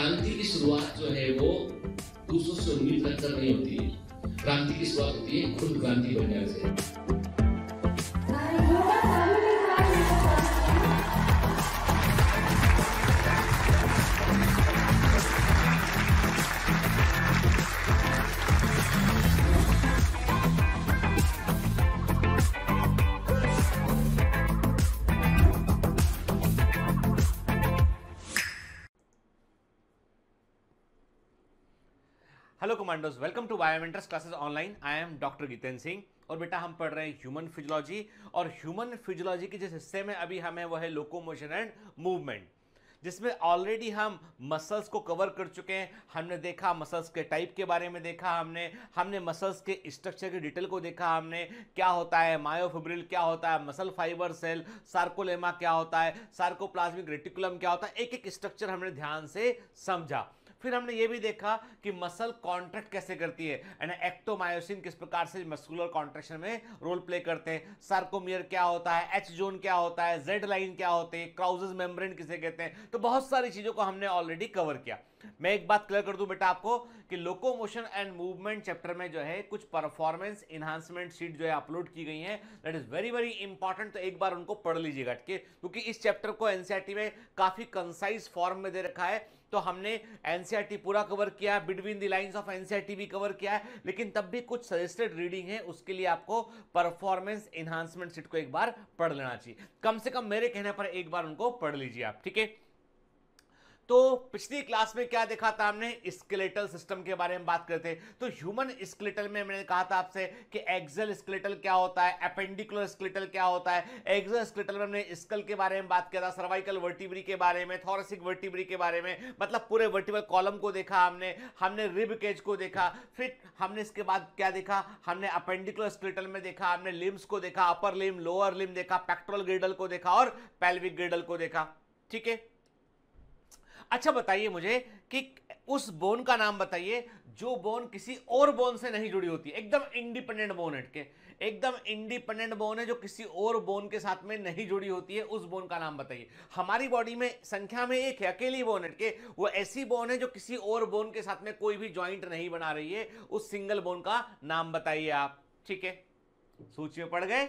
क्रांति की शुरुआत जो है वो दूसरों से उम्मीद रखकर नहीं होती है। क्रांति की शुरुआत होती है खुद क्रांति बनने से। Hello commandos, welcome to Biomentors classes online. I am doctor Jitendra Singh और बेटा हम पढ़ रहे हैं ह्यूमन फिजियोलॉजी। और ह्यूमन फिजियोलॉजी के जिस हिस्से में अभी हमें वो है लोकोमोशन एंड मूवमेंट, जिसमें ऑलरेडी हम मसल्स को कवर कर चुके हैं। हमने देखा मसल्स के टाइप के बारे में, देखा हमने मसल्स के स्ट्रक्चर की डिटेल को देखा, हमने क्या होता है मायोफिब्रिल, क्या होता है मसल फाइबर सेल, सार्कोलेमा क्या होता है, सार्कोप्लाज्मिक रेटिकुलम क्या होता है, एक एक स्ट्रक्चर हमने ध्यान से समझा। फिर हमने ये भी देखा कि मसल कॉन्ट्रैक्ट कैसे करती है, यानी एक्टोमायोसिन किस प्रकार से मस्कुलर कॉन्ट्रैक्शन में रोल प्ले करते हैं, सार्कोमियर क्या होता है, एच जोन क्या होता है, जेड लाइन क्या होते हैं, क्राउजेस मेम्ब्रेन किसे कहते हैं। तो बहुत सारी चीजों को हमने ऑलरेडी कवर किया। मैं एक बात क्लियर कर दूं बेटा आपको कि लोकोमोशन एंड मूवमेंट चैप्टर में जो है कुछ परफॉर्मेंस इनहांसमेंट शीट जो है अपलोड की गई है। That is very very important, तो एक बार उनको पढ़ लीजिएगा, क्योंकि इस चैप्टर को एनसीईआरटी में काफी कंसाइज फॉर्म में दे रखा है। तो हमने एनसीईआरटी पूरा कवर किया, between the lines of NCERT भी कवर किया है, लेकिन तब भी कुछ सजेस्टेड रीडिंग है, उसके लिए आपको परफॉर्मेंस इनहांसमेंट शीट को एक बार पढ़ लेना चाहिए। कम से कम मेरे कहने पर एक बार उनको पढ़ लीजिए आप, ठीक है। तो पिछली क्लास में क्या देखा था हमने, स्केलेटल सिस्टम के बारे में बात करते। तो ह्यूमन स्केलेटल में मैंने कहा था आपसे कि एक्सल स्केलेटल क्या होता है, अपेंडिकुलर स्केलेटल क्या होता है। एक्सल स्केलेटल में हमने स्कल के बारे में बात किया था, सर्वाइकल वर्टिब्री के बारे में, थोरेसिक वर्टिब्री के बारे में, मतलब पूरे वर्टिब्रल कॉलम को देखा हमने रिब केज को देखा। फिर हमने इसके बाद क्या देखा, हमने अपेंडिकुलर स्केलेटल में देखा, हमने लिम्स को देखा, अपर लिम लोअर लिम देखा, पेक्टोरल गिर्डल को देखा और पेल्विक गिर्डल को देखा, ठीक है। अच्छा बताइए मुझे कि उस बोन का नाम बताइए जो बोन किसी और बोन से नहीं जुड़ी होती है, एकदम इंडिपेंडेंट बोन है, एकदम इंडिपेंडेंट बोन है जो किसी और बोन के साथ में नहीं जुड़ी होती है, उस बोन का नाम बताइए। हमारी बॉडी में संख्या में एक है, अकेली बोन है, वो ऐसी बोन है जो किसी और बोन के साथ में कोई भी ज्वाइंट नहीं बना रही है, उस सिंगल बोन का नाम बताइए आप, ठीक है। सूची में पड़ गए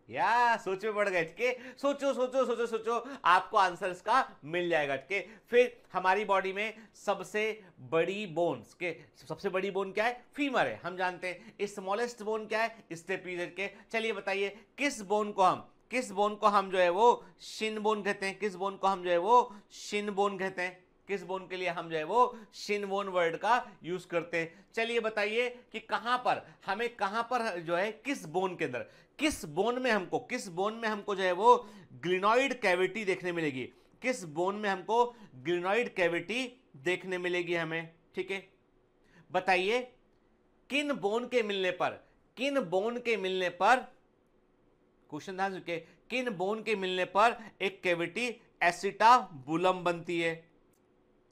या सोच में पड़ गए, ठीक है। सोचो सोचो सोचो सोचो, आपको आंसर इसका मिल जाएगा, ठीक है। फिर हमारी बॉडी में सबसे बड़ी बोन्स के, सबसे बड़ी बोन क्या है, फीमर है, हम जानते हैं। स्मॉलेस्ट बोन क्या है, स्टेपीज के। चलिए बताइए किस बोन को हम जो है वो शिन बोन कहते हैं, किस बोन को हम जो है वो शिन बोन कहते हैं, किस बोन के लिए हम जो है वो शिन बोन वर्ड का यूज करते हैं। चलिए बताइए कि कहां पर जो है किस बोन के अंदर, किस बोन में हमको जो है वो ग्लिनॉइड कैविटी देखने मिलेगी, किस बोन में हमको ग्लिनॉइड कैविटी देखने मिलेगी हमें, ठीक है। बताइए किन बोन के मिलने पर क्वेश्चन ध्यान से, किन बोन के मिलने पर एक कैविटी एसिटाबुलम बनती है,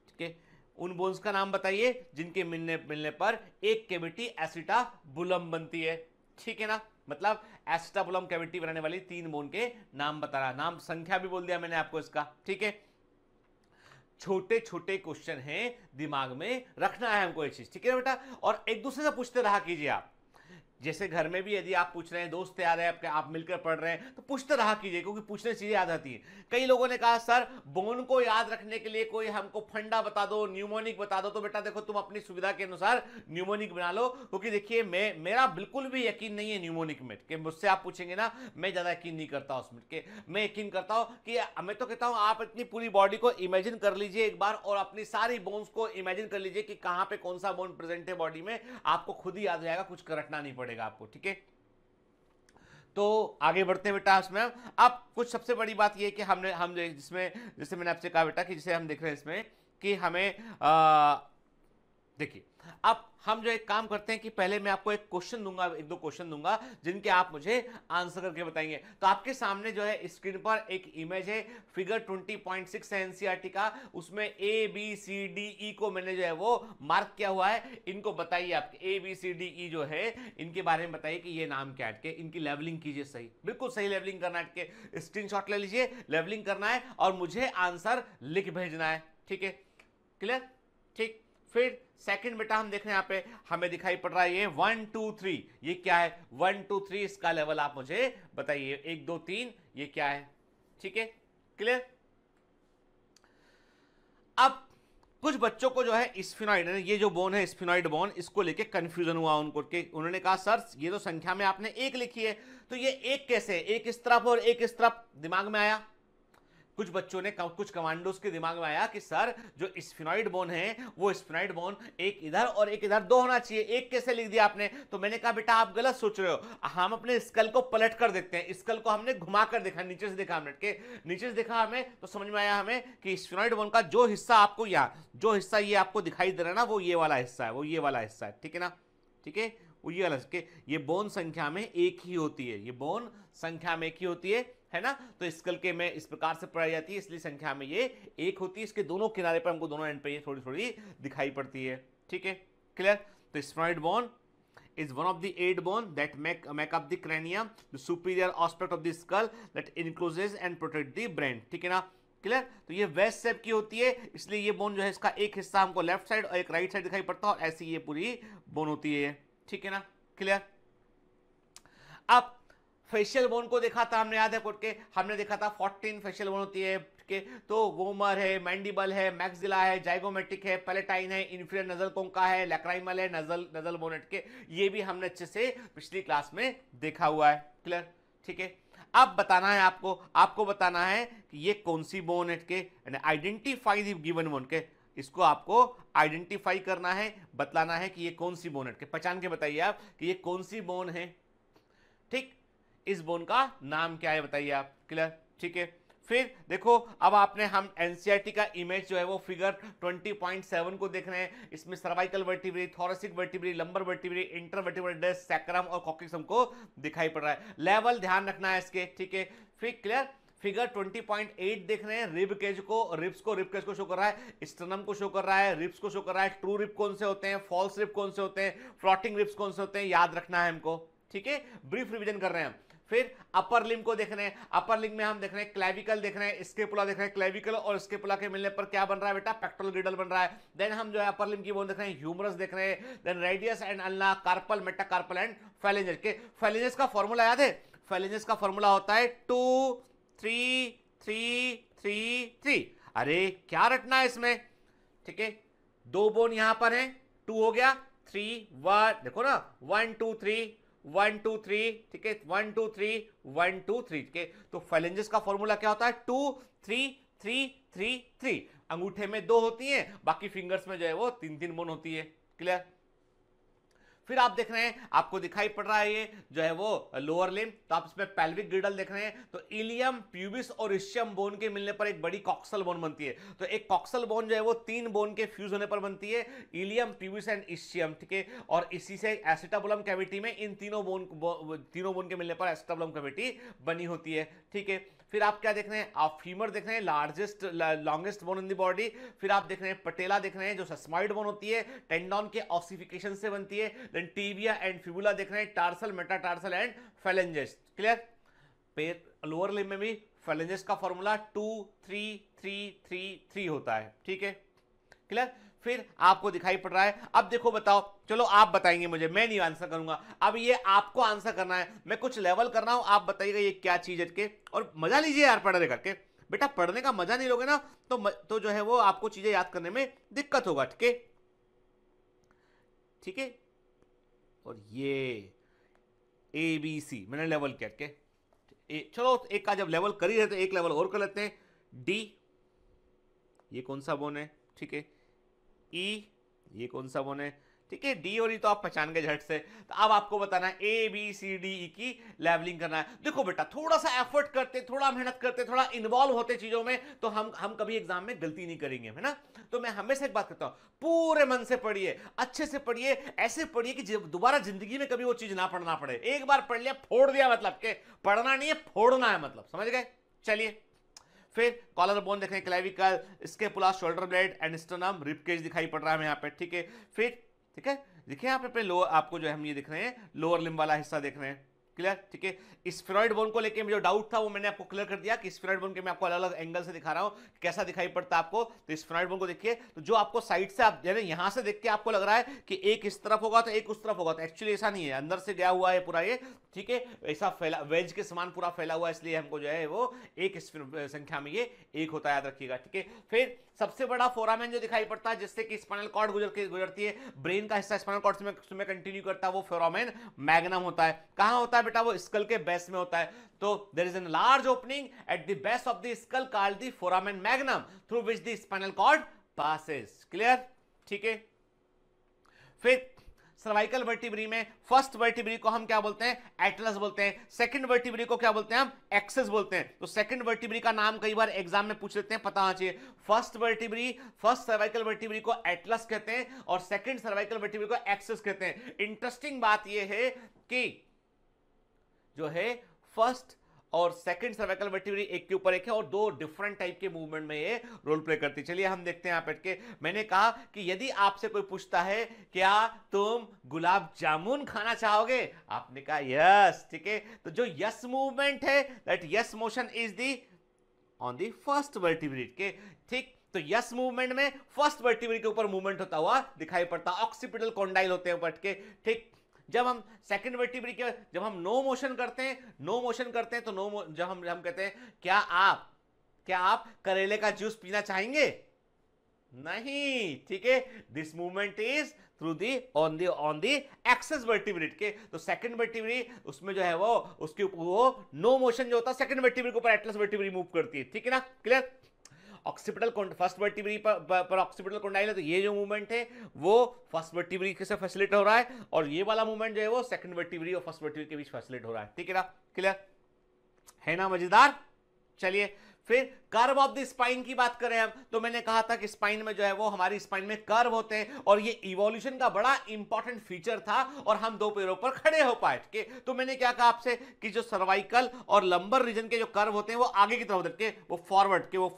ठीक है। उन बोन्स का नाम बताइए जिनके मिलने पर एक कैविटी एसिटाबुलम बनती है, ठीक है ना। मतलब एसिटाबुलम कैविटी बनाने वाली 3 बोन के नाम बता रहा, नाम संख्या भी बोल दिया मैंने आपको इसका, ठीक है। छोटे छोटे क्वेश्चन हैं, दिमाग में रखना है हमको ये चीज, ठीक है बेटा। और एक दूसरे से पूछते रहा कीजिए आप, जैसे घर में भी यदि आप पूछ रहे हैं, दोस्त याद है आपके, आप मिलकर पढ़ रहे हैं, तो पूछते रहा कीजिए, क्योंकि पूछने चीजें याद आती हैं। कई लोगों ने कहा सर बोन को याद रखने के लिए कोई हमको फंडा बता दो, न्यूमोनिक बता दो। तो बेटा देखो, तुम अपनी सुविधा के अनुसार न्यूमोनिक बना लो, क्योंकि देखिए मेरा बिल्कुल भी यकीन नहीं है न्यूमोनिक में, कि मुझसे आप पूछेंगे ना, मैं ज्यादा यकीन नहीं करता उसमें, के मैं यकीन करता हूं कि मैं तो कहता हूं आप अपनी पूरी बॉडी को इमेजिन कर लीजिए एक बार, और अपनी सारी बोन्स को इमेजिन कर लीजिए कि कहां पे कौन सा बोन प्रेजेंट है बॉडी में, आपको खुद ही याद रहेगा, कुछ रटना नहीं पड़ेगा आपको, ठीक है। तो आगे बढ़ते हैं बेटा इसमें। अब कुछ सबसे बड़ी बात यह कि हम जिसमें, जैसे मैंने आपसे कहा बेटा कि जिसे हम देख रहे हैं इसमें कि हमें देखिए, अब हम जो एक काम करते हैं कि पहले मैं आपको एक क्वेश्चन दूंगा, एक दो क्वेश्चन दूंगा जिनके आप मुझे आंसर करके बताएंगे। तो आपके सामने जो है स्क्रीन पर एक इमेज है, फिगर 20.6 है एनसीईआरटी का, उसमें A B C D E को मैंने जो है वो मार्क किया हुआ है। इनको बताइए, आपके A B C D E जो है इनके बारे में बताइए कि ये नाम क्या है, इनकी लेवलिंग कीजिए, सही, बिल्कुल सही लेवलिंग करना है, स्क्रीनशॉट ले लीजिए, लेवलिंग करना है और मुझे आंसर लिख भेजना है, ठीक है। क्लियर, ठीक। फिर सेकंड बेटा हम देख रहे हैं यहाँ पे हमें दिखाई पड़ रहा है ये 1 2 3, ये क्या है 1 2 3, इसका लेवल आप मुझे बताइए 1 2 3 ये क्या है, ठीक है, क्लियर। अब कुछ बच्चों को जो है स्फिनॉइड, ये जो बोन है स्फिनॉइड बोन, इसको लेके कंफ्यूजन हुआ उनको कि उन्होंने कहा सर ये तो संख्या में आपने एक लिखी है, तो ये एक कैसे, एक इस तरफ और एक इस तरफ, दिमाग में आया कुछ बच्चों ने, कुछ कमांडोज के दिमाग में आया कि सर जो स्फिनॉइड बोन है वो स्फिनॉइड बोन एक इधर और एक इधर दो होना चाहिए, एक कैसे लिख दिया आपने। तो मैंने कहा बेटा आप गलत सोच रहे हो, हम अपने स्कल को पलट कर देखते हैं, स्कल को हमने घुमा कर देखा, नीचे से देखा हमने के नीचे से देखा हमें, तो समझ में आया हमें कि स्फिनॉइड बोन का जो हिस्सा आपको यहाँ जो हिस्सा ये आपको दिखाई दे रहा है ना, वो ये वाला हिस्सा है, वो ये वाला हिस्सा है, ठीक है ना, ठीक है, वो ये वाला, ये बोन संख्या में एक ही होती है, ये बोन संख्या में एक ही होती है ना। तो स्कल के में इस प्रकार से पढ़ाई जाती है, इसलिए संख्या में ये एक होती है, इसके दोनों किनारे पर हमको दोनों एंड पे ये थोड़ी थोड़ी दिखाई पड़ती है, ठीक है, क्लियर। तो sphenoid bone is one of the 8 bone that make up the cranium, the superior aspect of the skull that encloses and protect the brain, ठीक है ना, क्लियर। तो ये वेस्ट शेप की होती है, इसलिए ये बोन जो है इसका एक हिस्सा हमको लेफ्ट साइड और एक राइट साइड दिखाई पड़ता है, और ऐसी ये पूरी बोन होती है, ठीक है ना, क्लियर। अब फेशियल बोन को देखा था हमने, याद है कोट के, हमने देखा था 14 फेशियल बोन होती है, ठीक है। तो वोमर है, मैंडिबल है, मैक्सिला है, जाइगोमेट्रिक है, पैलेटाइन है, इंफीरियर नजल कोंका है, लैक्राइमल है, नजल बोन, के ये भी हमने अच्छे से पिछली क्लास में देखा हुआ है, क्लियर, ठीक है। अब बताना है आपको बताना है कि ये कौन सी बोन है, के आइडेंटिफाई द गिवन बोन, के इसको आपको आइडेंटिफाई करना है, बतलाना है कि ये कौन सी बोन है, के पहचान के बताइए आप कि ये कौन सी बोन है, ठीक। इस बोन का नाम क्या है बताइए आप, क्लियर, ठीक है। फिर देखो अब आपने हम एनसीईआरटी का इमेज जो है वो फिगर 20.7 को देख रहे हैं, इसमें cervical vertebrae, thoracic vertebrae, lumbar vertebrae, intervertebral disc, sacrum और कॉक्सिक्स हमको दिखाई पड़ रहा है, लेवल ध्यान रखना है इसके, ठीक है। फिर क्लियर, फिगर 20.8 देख रहे हैं, रिब केज को, रिब केज को शो कर रहा है, स्टर्नम को शो कर रहा है, रिब्स को शो कर रहा है, ट्रू रिब कौन से होते हैं, फॉल्स रिब कौन से होते हैं, फ्लोटिंग रिब्स कौन से होते हैं, याद रखना है हमको, ठीक है, ब्रीफ रिवीजन कर रहे हैं हम। फिर अपर लिम्ब को देख रहे हैं, अपर लिम्ब में हम देख रहे हैं क्लेविकल देख रहे हैं, स्केपुला देख रहे हैं, क्लेविकल और स्केपुला के मिलने पर क्या बन रहा है बेटा, पेक्टोरल ग्रिडल बन रहा है। देन हम जो है अपर लिम्ब की बोन देख रहे हैं, ह्यूमरस देख रहे हैं, then radius and ulna, carpal, metacarpal and phalanges. के फेलेंजेस का फॉर्मूला याद है, फेलेंजेस का फॉर्मूला होता है 2 3 3 3 3। अरे क्या रटना है इसमें, ठीक है, दो बोन यहां पर है, 2 हो गया, 3 1, देखो ना 1 2 3 1 2 3, ठीक है, 1 2 3 1 2 3, ठीक है। तो फेलेंजेस का फॉर्मूला क्या होता है, 2 3 3 3 3। अंगूठे में 2 होती हैं, बाकी फिंगर्स में जो है वो 3 बोन होती है, क्लियर। फिर आप देख रहे हैं, आपको दिखाई पड़ रहा है ये जो है वो लोअर लिम्ब, तो आप इसमें पेल्विक ग्रिडल देख रहे हैं, तो इलियम, प्यूबिस और इशियम बोन के मिलने पर एक बड़ी कॉक्सल बोन बनती है। तो एक कॉक्सल बोन जो है वो 3 बोन के फ्यूज होने पर बनती है, इलियम, प्यूबिस एंड इशियम, ठीक है। और इसी से एसिटाबुलम कैविटी में इन तीनों बोन के मिलने पर एसिटाबुलम कैविटी बनी होती है, ठीक है। फिर आप क्या देख रहे हैं, आप फीमर देख रहे हैं, largest longest bone in the body. फिर आप देख रहे हैं पटेला देख रहे हैं, जो सेस्मॉइड बोन होती है, टेंडन के ऑसिफिकेशन से बनती है। देन टिबिया एंड फिबुला देख रहे हैं, tarsal, metatarsal and phalanges, clear. पैर लोअर लिम्ब में भी फेलेंजेस का फॉर्मूला 2 3 3 3 3 होता है, ठीक है, क्लियर। फिर आपको दिखाई पड़ रहा है, अब देखो बताओ, चलो आप बताएंगे मुझे, मैं नहीं आंसर करूंगा, अब ये आपको आंसर करना है, मैं कुछ लेवल कर रहा हूं, आप बताइएगा ये क्या चीज है, और मजा लीजिए यार पढ़ने करके, बेटा पढ़ने का मजा नहीं लोगे ना तो जो है वो आपको चीजें याद करने में दिक्कत होगा, ठीक है, ठीक है। और ये ABC मैंने लेवल किया, ठीक है, चलो एक का जब लेवल कर ही रहे तो एक लेवल और कर लेते हैं। D ये कौन सा बोन है, ठीक है, E ये कौन सा बोन है, ठीक है, डी और ई तो आप पहचान गए झट से। तो अब आपको बताना है ABCDE की लेवलिंग करना है। देखो बेटा थोड़ा सा एफर्ट करते, थोड़ा मेहनत करते, थोड़ा इन्वॉल्व होते चीजों में, तो हम कभी एग्जाम में गलती नहीं करेंगे, है ना। तो मैं हमेशा एक बात करता हूं, पूरे मन से पढ़िए, अच्छे से पढ़िए, ऐसे पढ़िए कि दोबारा जिंदगी में कभी वो चीज ना पढ़ना पड़े। एक बार पढ़ लिया, फोड़ दिया, मतलब के पढ़ना नहीं है, फोड़ना है, मतलब समझ गए। चलिए फिर कॉलर बोन देखें, clavicle, scapula, shoulder blade and sternum, rib cage दिखाई पड़ रहा है यहाँ पे, ठीक है। फिर ठीक है, देखिए यहाँ पे लोअर, आपको जो है हम ये दिख रहे हैं लोअर लिम्ब वाला हिस्सा देख रहे हैं, क्लियर, ठीक है। स्फेरॉइड बोन को लेके जो डाउट था वो मैंने आपको क्लियर कर दिया कि स्फेरॉइड बोन के मैं आपको अलग अलग एंगल से दिखा रहा हूं कैसा दिखाई पड़ता है आपको। तो स्फेरॉइड बोन को देखिए, तो जो आपको साइड से आप यानी यहां से देख के आपको लग रहा है कि एक इस तरफ होगा तो एक उस तरफ होगा, तो एक्चुअली ऐसा नहीं है, अंदर से गया हुआ है पूरा ये, ठीक है, ऐसा फैला वेज के समान पूरा फैला हुआ है, इसलिए हमको जो है वो एक संख्या में ये एक होता है, याद रखिएगा, ठीक है। फिर सबसे बड़ा फोरामेन जो दिखाई पड़ता है जिससे कि स्पाइनल कॉर्ड गुजरती है, ब्रेन का हिस्सा स्पाइनल कॉर्ड में कंटिन्यू करता है, वो फोरामेन मैग्नम होता है। कहां होता है बेटा? वो स्कल के बेस में होता है। तो there is an large opening at the base of the skull called the foramen magnum through which the spinal cord passes. Clear, ठीक है। फिर सर्वाइकल वर्टिब्री में फर्स्ट वर्टिब्री को हम क्या बोलते हैं? एटलस बोलते हैं। सेकंड वर्टिब्री को क्या बोलते हैं? हम एक्सेस बोलते हैं। तो सेकंड वर्टिब्री का नाम कई बार एग्जाम में पूछ लेते हैं, पता होना चाहिए। First vertebrae, first cervical vertebrae को एटलस कहते हैं और सेकंड सर्वाइकल वर्टिब्री को एक्सेस कहते हैं। इंटरेस्टिंग बात यह है कि जो है फर्स्ट और सेकंड सर्वाइकल वर्टिब्री एक के ऊपर एक है और दो डिफरेंट टाइप के मूवमेंट में ये रोल प्ले करती है। चलिए हम देखते हैं यहां बैठ के। मैंने कहा कि यदि आपसे कोई पूछता है क्या तुम गुलाब जामुन खाना चाहोगे, आपने कहा यस, ठीक है। तो जो यस मूवमेंट है, that yes motion is the on the first vertebrae के, ठीक। तो यस मूवमेंट में फर्स्ट वर्टिब्री के ऊपर मूवमेंट होता हुआ दिखाई पड़ता, ऑक्सीपिटल कॉन्डाइल होते हैं बैठ के, ठीक। जब हम सेकंड वर्टिब्री के जब हम नो मोशन करते हैं तो जब हम कहते हैं क्या आप करेले का जूस पीना चाहेंगे? नहीं, ठीक है। This movement is through the on the axis vertebrae के। तो सेकंड वर्टिब्री उसमें जो है वो उसके ऊपर वो नो मोशन जो होता है सेकंड वर्टिब्री के ऊपर एटलस वर्टिब्री मूव करती है, ठीक है ना, क्लियर। ऑक्सीपिटल फर्स्ट वर्टिब्री पर ऑक्सीपिटल कॉन्डाइल है, तो ये जो मूवमेंट है वो फर्स्ट वर्टिब्री से फैसिलिटेट हो रहा है और ये वाला मूवमेंट जो है वो सेकंड वर्टिब्री और फर्स्ट वर्टिब्री के बीच फैसिलिटेट हो रहा है, ठीक है ना, क्लियर है ना, मजेदार। चलिए फिर कर्व ऑफ द स्पाइन की बात करें हम, तो मैंने कहा था कि स्पाइन में जो है वो हमारी स्पाइन में कर्व होते हैं और ये इवोल्यूशन का बड़ा इंपॉर्टेंट फीचर था और हम दो पैरों पर खड़े हो पाए, ठीक है। तो मैंने क्या कहा आपसे कि जो सर्वाइकल और लंबर रीजन के जो कर्व होते हैं वो आगे की तरफ होते हैं, वो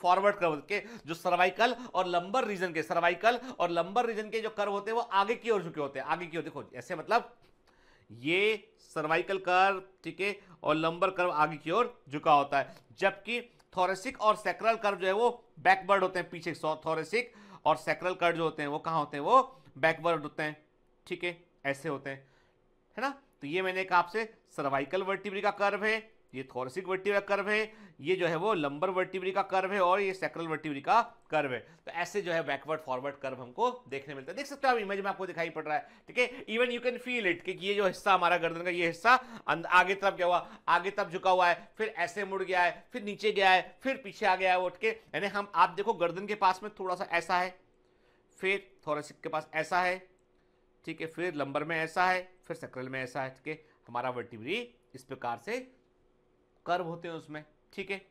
फॉरवर्ड कर्व के, जो सर्वाइकल और लंबर रीजन के जो कर्व होते हैं वो आगे की ओर झुके होते हैं, आगे की ओर। देखो ऐसे मतलब ये सर्वाइकल कर्व, ठीक है, और लंबर कर्व आगे की ओर झुका होता है, जबकि थोरेसिक और सैक्रल कर्व जो है वो बैकवर्ड होते हैं, पीछे। थोरेसिक और सैक्रल कर्व जो होते हैं वो कहां होते हैं? वो बैकवर्ड होते हैं, ठीक है, ऐसे होते हैं, है ना। तो ये मैंने कहा आपसे सर्वाइकल वर्टिब्री का कर्व है, ये थोरेसिक वर्टिब्री का कर्व है, ये जो है वो लंबर वर्टिब्री का कर्व है और ये सैक्रल वर्टिब्री का कर्व है। तो ऐसे जो है बैकवर्ड फॉरवर्ड कर्व हमको देखने मिलता है, देख सकते हो आप इमेज में आपको दिखाई पड़ रहा है, ठीक है। Even you can feel it कि ये जो हिस्सा हमारा गर्दन का ये हिस्सा आगे तरफ क्या हुआ, आगे तरफ झुका हुआ है, फिर ऐसे मुड़ गया है, फिर नीचे गया है, फिर पीछे आ गया है उठ के, यानी हम आप देखो गर्दन के पास में थोड़ा सा ऐसा है, फिर थोरेसिक के पास ऐसा है, ठीक है, फिर लंबर में ऐसा है, फिर सैक्रल में ऐसा है, ठीक है। हमारा वर्टिब्री इस प्रकार से कर्व होते हैं उसमें, ठीक है।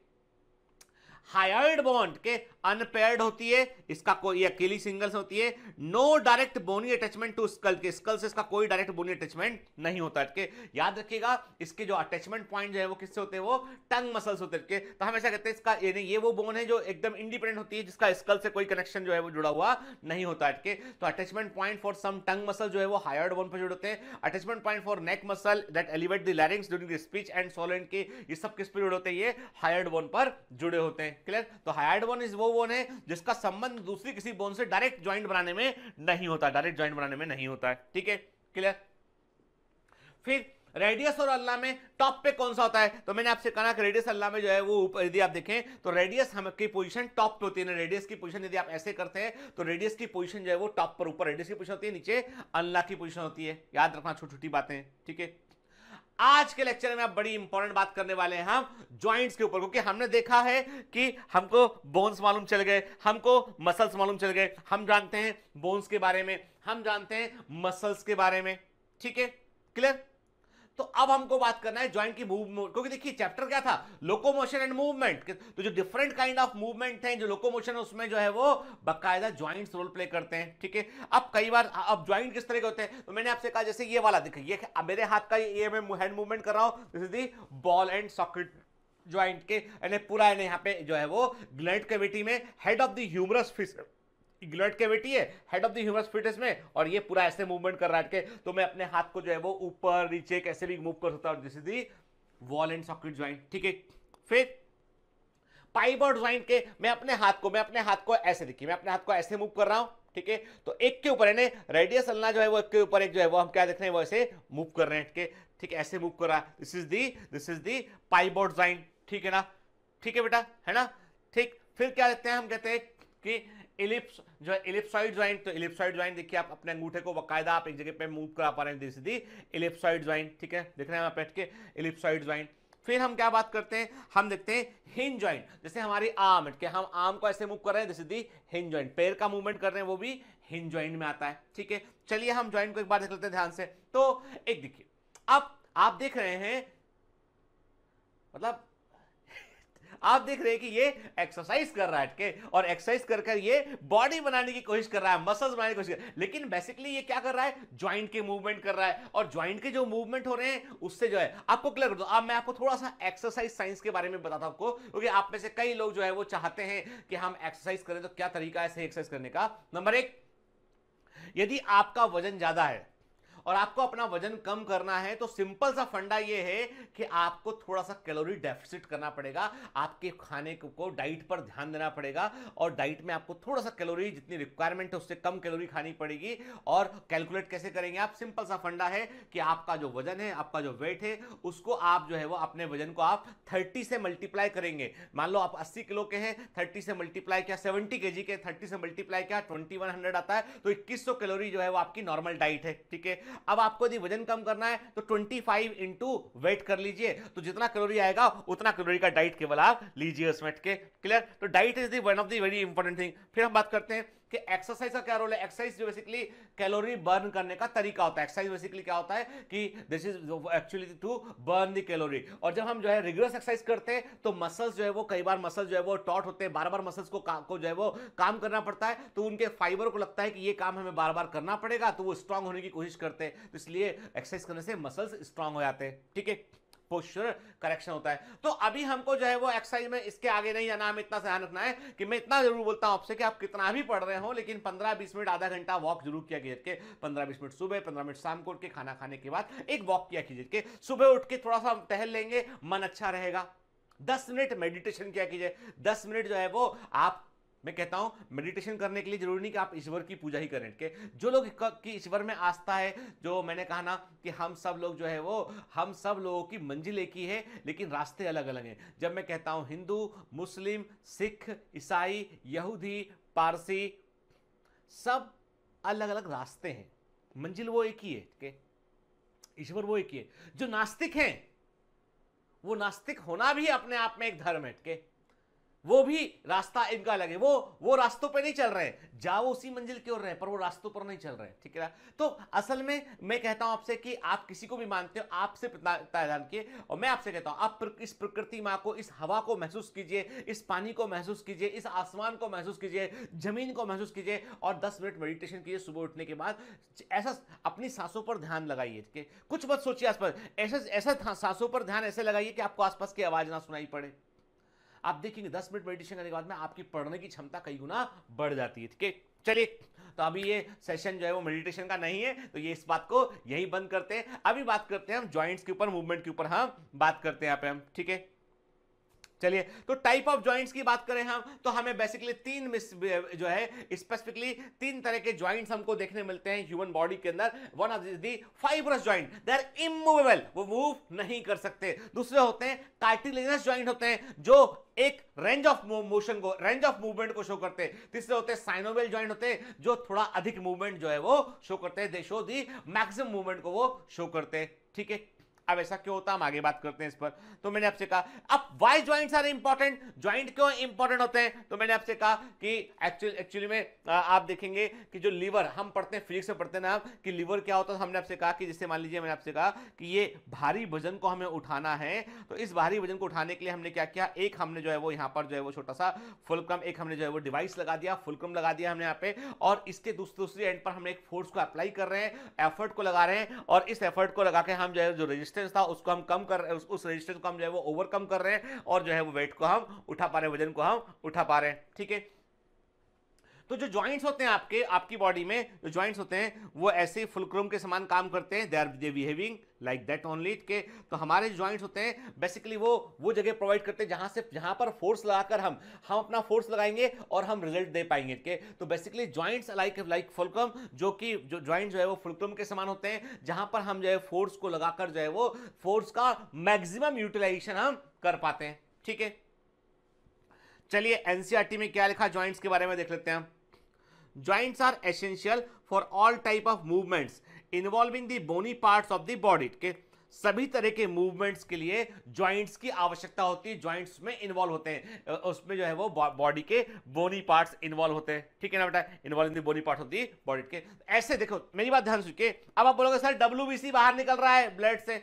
हायर्ड बॉन्ड के अनपेयर्ड होती है, इसका कोई अकेली सिंगल्स होती है। No direct bony attachment to skull के, स्कल से इसका कोई डायरेक्ट बोनी अटैचमेंट नहीं होता है। याद रखिएगा इसके जो अटैचमेंट पॉइंट जो है वो किससे होते हैं? वो टंग मसल्स होते हैं। तो हमेशा कहते हैं इसका ये वो बोन है जो एकदम इंडिपेंडेंट होती है, जिसका स्कल से कोई कनेक्शन जो है वो जुड़ा हुआ नहीं होता है। तो attachment point for some tongue muscle जो है वो हायर्ड बोन पर जुड़े होते हैं। Attachment point for neck muscle that elevate the larynx during the speech and सोलेंट के, ये सब किस पर जुड़े होते हैं? ये हायर्ड बोन पर जुड़े होते हैं, क्लियर। तो हायर्ड बोन इज वो बोन है जिसका संबंध दूसरी किसी बोन से डायरेक्ट जॉइंट बनाने में नहीं होता, ठीक है, क्लियर। फिर रेडियस और अल्ला में टॉप पे कौन सा होता है? तो मैंने आपसे कहा कि रेडियस अल्ला में जो है वो ऊपर, यदि आप देखें तो रेडियस की पोजीशन टॉप पे होती है। रेडियस की पोजीशन यदि आप ऐसे करते हैं तो रेडियस की पोजीशन जो है वो टॉप पर, ऊपर रेडियस की पोजीशन होती है, नीचे अल्ला की पोजीशन होती है। याद रखना छोटी छोटी बातें, ठीक है। आज के लेक्चर में आप बड़ी इंपॉर्टेंट बात करने वाले हैं हम जॉइंट्स के ऊपर, क्योंकि हमने देखा है कि हमको बोन्स मालूम चल गए, हमको मसल्स मालूम चल गए, हम जानते हैं बोन्स के बारे में, हम जानते हैं मसल्स के बारे में, ठीक है, क्लियर। तो अब हमको बात करना है जॉइंट की मूवमेंट, क्योंकि देखिए चैप्टर क्या था? Locomotion and movement. तो जो डिफरेंट काइंड ऑफ मूवमेंट है, जो लोकोमोशन है उसमें जो है वो बकायदा जॉइंट्स रोल प्ले करते हैं, ठीक है। अब कई बार अब जॉइंट किस तरह के होते हैं? तो मैंने आपसे कहा जैसे ये वाला देखिए, ये मेरे हाथ का ये मैं हैंड मूवमेंट कर रहा हूं, this is the ball and socket joint के, यानी पूरा यहाँ पे जो है वो ग्लैंड कैविटी में head of the humerus fissure glenoid cavity है head of the humerus fits में, और ये पूरा ऐसे मूवमेंट कर रहा है तो मैं अपने हाथ को जो है वो ऊपर नीचे कैसे भी मूव कर सकता हूं, this is the wall and socket joint, ठीक है। फिर पाइवट ज्वाइंट के मैं अपने हाथ को ऐसे, देखिए मैं अपने हाथ को ऐसे मूव कर रहा हूं, ठीक है। तो एक के ऊपर यानी रेडियस अल्ना जो है वो एक के ऊपर एक जो है वो हम क्या देख रहे हैं वो ऐसे मूव कर रहे हैं, ठीक है, ऐसे मूव कर रहा है। This is the pivot joint, ठीक है ना, ठीक है बेटा, है ना, ठीक। फिर क्या देखते हैं, हम कहते हैं कि इलिप्स जो है इलिप्सॉइड ज्वाइंट, तो इलिप्सॉइड ज्वाइंट देखिए आप अपने अंगूठे को बकायदा आप एक जगह पे मूव करा पा रहे हैं, this is the ellipsoid joint, ठीक है, देख रहे हैं आप बैठ के इलिप्सॉइड ज्वाइंट। फिर हम क्या बात करते हैं, हम देखते हैं हिंज ज्वाइंट, जैसे हमारी आर्म है कि हम आर्म को ऐसे मूव कर रहे हैं, this is the hinge joint, पैर का मूवमेंट कर रहे हैं वो भी हिंज ज्वाइंट में आता है, ठीक है। चलिए हम ज्वाइंट को एक बार देख लेते हैं ध्यान से। तो एक देखिए, अब आप देख रहे हैं, मतलब आप देख रहे हैं कि ये एक्सरसाइज कर रहा है के, और एक्सरसाइज कर कर ये बॉडी बनाने की कोशिश कर रहा है, मसल्स बनाने की कोशिश कर रहा है, लेकिन बेसिकली ये क्या कर रहा है, ज्वाइंट के मूवमेंट कर रहा है, और ज्वाइंट के जो मूवमेंट हो रहे हैं उससे जो है आपको क्लियर कर दो। अब मैं आपको थोड़ा सा एक्सरसाइज साइंस के बारे में बताता हूं आपको, क्योंकि आप में से कई लोग जो है वो चाहते हैं कि हम एक्सरसाइज करें, तो क्या तरीका है सही एक्सरसाइज करने का। नंबर 1, यदि आपका वजन ज्यादा है और आपको अपना वजन कम करना है, तो सिंपल सा फंडा ये है कि आपको थोड़ा सा कैलोरी डेफिसिट करना पड़ेगा, आपके खाने को डाइट पर ध्यान देना पड़ेगा, और डाइट में आपको थोड़ा सा कैलोरी जितनी रिक्वायरमेंट है उससे कम कैलोरी खानी पड़ेगी। और कैलकुलेट कैसे करेंगे आप, सिंपल सा फंडा है कि आपका जो वजन है, आपका जो वेट है, उसको आप जो है वो अपने वजन को आप 30 से मल्टीप्लाई करेंगे। मान लो आप 80 किलो के हैं, 30 से मल्टीप्लाई किया, 70 केजी के 30 से मल्टीप्लाई किया 2100 आता है, तो 2100 कैलोरी जो है वो आपकी नॉर्मल डाइट है, ठीक है। अब आपको यदि वजन कम करना है तो 25 इंटू वेट कर लीजिए, तो जितना कैलोरी आएगा उतना कैलोरी का डाइट केवल आप लीजिए उसमें के, क्लियर। तो diet is the one of the very important thing. फिर हम बात करते हैं कि एक्सरसाइज का क्या रोल है। एक्सरसाइज जो बेसिकली कैलोरी बर्न करने का तरीका होता है। एक्सरसाइज बेसिकली क्या होता है कि this is actually to burn the calorie. और जब हम जो है रिगरस एक्सरसाइज करते हैं तो मसल्स जो है वो कई बार मसल्स जो है वो टॉट होते हैं, बार बार मसल्स को जो है वो काम करना पड़ता है, तो उनके फाइबर को लगता है कि ये काम हमें बार बार करना पड़ेगा, तो वो स्ट्रांग होने की कोशिश करते हैं। तो इसलिए एक्सरसाइज करने से मसल्स स्ट्रांग हो जाते हैं, ठीक है, पोस्चर करेक्शन होता है। तो अभी हमको जो है वो एक्सरसाइज में इसके आगे नहीं जाना, हमें इतना ध्यान रखना है कि मैं इतना जरूर बोलता हूं आपसे कि आप कितना भी पढ़ रहे हो, लेकिन 15-20 मिनट आधा घंटा वॉक जरूर किया कीजिए। 15-20 मिनट सुबह, 15 मिनट शाम को उठ के खाना खाने के बाद एक वॉक किया कीजिए। सुबह उठ के थोड़ा सा टहल लेंगे, मन अच्छा रहेगा। 10 मिनट मेडिटेशन किया कीजिए। 10 मिनट जो है वो आप, मैं कहता हूं मेडिटेशन करने के लिए जरूरी नहीं कि आप ईश्वर की पूजा ही करें, के जो लोग की ईश्वर में आस्था है, जो मैंने कहा ना कि हम सब लोग जो है वो, हम सब लोगों की मंजिल एक ही है, लेकिन रास्ते अलग अलग हैं। जब मैं कहता हूं हिंदू, मुस्लिम, सिख, ईसाई, यहूदी, पारसी, सब अलग अलग रास्ते हैं, मंजिल वो एक ही है, के ईश्वर वो एक ही है। जो नास्तिक हैं, वो नास्तिक होना भी अपने आप में एक धर्म है, के वो भी रास्ता इनका अलग है, वो रास्तों पे नहीं चल रहे हैं, जाओ उसी मंजिल की ओर रहे, पर वो रास्तों पर नहीं चल रहे हैं, ठीक है। तो असल में मैं कहता हूं आपसे कि आप किसी को भी मानते हो, आपसे ध्यान किए, और मैं आपसे कहता हूं आप इस प्रकृति मां को, इस हवा को महसूस कीजिए, इस पानी को महसूस कीजिए, इस आसमान को महसूस कीजिए, जमीन को महसूस कीजिए, और 10 मिनट मेडिटेशन कीजिए सुबह उठने के बाद। ऐसा अपनी सांसों पर ध्यान लगाइए, ठीक है, कुछ मत सोचिए आसपास, ऐसा सांसों पर ध्यान ऐसे लगाइए कि आपको आसपास की आवाज ना सुनाई पड़े। आप देखेंगे 10 मिनट मेडिटेशन करने के बाद में आपकी पढ़ने की क्षमता कई गुना बढ़ जाती है, ठीक है। चलिए, तो अभी ये सेशन जो है वो मेडिटेशन का नहीं है, तो ये इस बात को यही बंद करते हैं। अभी बात करते हैं हम जॉइंट्स के ऊपर, मूवमेंट के ऊपर हम बात करते हैं यहाँ पे हम, ठीक है। चलिए, तो टाइप ऑफ जॉइंट्स की बात करें हम, तो हमें बेसिकली तीन जो है स्पेसिफिकली 3 तरह के जॉइंट्स हमको देखने मिलते हैं ह्यूमन बॉडी के अंदर। One of the fibrous joint, they are immovable, वो मूव नहीं कर सकते। दूसरे होते हैं कार्टिलेजिनस जॉइंट, होते हैं जो एक रेंज ऑफ मोशन को, रेंज ऑफ मूवमेंट को शो करते हैं। तीसरे होते हैं साइनोवियल जॉइंट, होते हैं जो थोड़ा अधिक मूवमेंट जो है वो शो करते हैं, दे शो दी मैक्सिमम मूवमेंट को वो शो करते हैं, ठीक है। अब ऐसा क्यों होता है, हम आगे बात करते हैं इस पर। तो मैंने आपसे कहा अब why joints are important, joint क्यों इंपॉर्टेंट होते हैं, तो मैंने आपसे कहा कि एक्चुअली में आप देखेंगे कि जो लीवर, हम पढ़ते हैं फिजिक्स में पढ़ते हैं ना कि लीवर क्या होता है। तो हमने आपसे कहा कि जैसे मान लीजिए मैंने आपसे कहा कि ये भारी वजन को हमें उठाना है, तो इस भारी वजन को उठाने के लिए हमने क्या किया, एक हमने जो है वो यहाँ पर जो है वो छोटा सा फुलक्रम, एक हमने जो है वो डिवाइस लगा दिया, फुलक्रम लगा दिया हमने यहाँ पे, और इसके दूसरी एंड पर हमने एक फोर्स को अप्लाई कर रहे हैं, एफर्ट को लगा रहे हैं, और इस एफर्ट को लगा के हम जो है जो रेजिस्टेंस था उसको हम कम कर रहे हैं, उस रेजिस्टेंस को हम जो है वो ओवरकम कर रहे हैं, और जो है वो वेट को हम उठा पा रहे हैं, वजन को हम उठा पा रहे हैं, ठीक है। तो जो ज्वाइंट्स होते हैं आपके आपकी बॉडी में जो ज्वाइंट्स होते हैं वो ऐसे फुलक्रुम के समान काम करते हैं, दे बिहेविंग लाइक दैट ओनली के। तो हमारे ज्वाइंट्स होते हैं बेसिकली वो जगह प्रोवाइड करते हैं जहां पर फोर्स लगाकर हम अपना फोर्स लगाएंगे और हम रिजल्ट दे पाएंगे के। तो बेसिकली ज्वाइंट्स लाइक फुलक्रम, जो कि जो ज्वाइंट जो है वो फुलक्रम के समान होते हैं, जहां पर हम जो है फोर्स को लगाकर जो है वो फोर्स का मैक्सिमम यूटिलाइजेशन हम कर पाते हैं। ठीक है, चलिए एनसीईआरटी में क्या लिखा ज्वाइंट्स के बारे में देख लेते हैं। Joints are essential for all type of movements involving the bony parts of the body के। सभी तरह के मूवमेंट्स के लिए ज्वाइंट्स की आवश्यकता होती है, ज्वाइंट्स में इन्वॉल्व होते हैं, उसमें जो है वो बॉडी के बोनी पार्ट्स इन्वॉल्व होते हैं। ठीक है ना बेटा, involve in the bony parts of the body के। ऐसे देखो मेरी बात ध्यान सुनिए, अब आप बोलोगे सर डब्ल्यूबीसी बाहर निकल रहा है ब्लड से,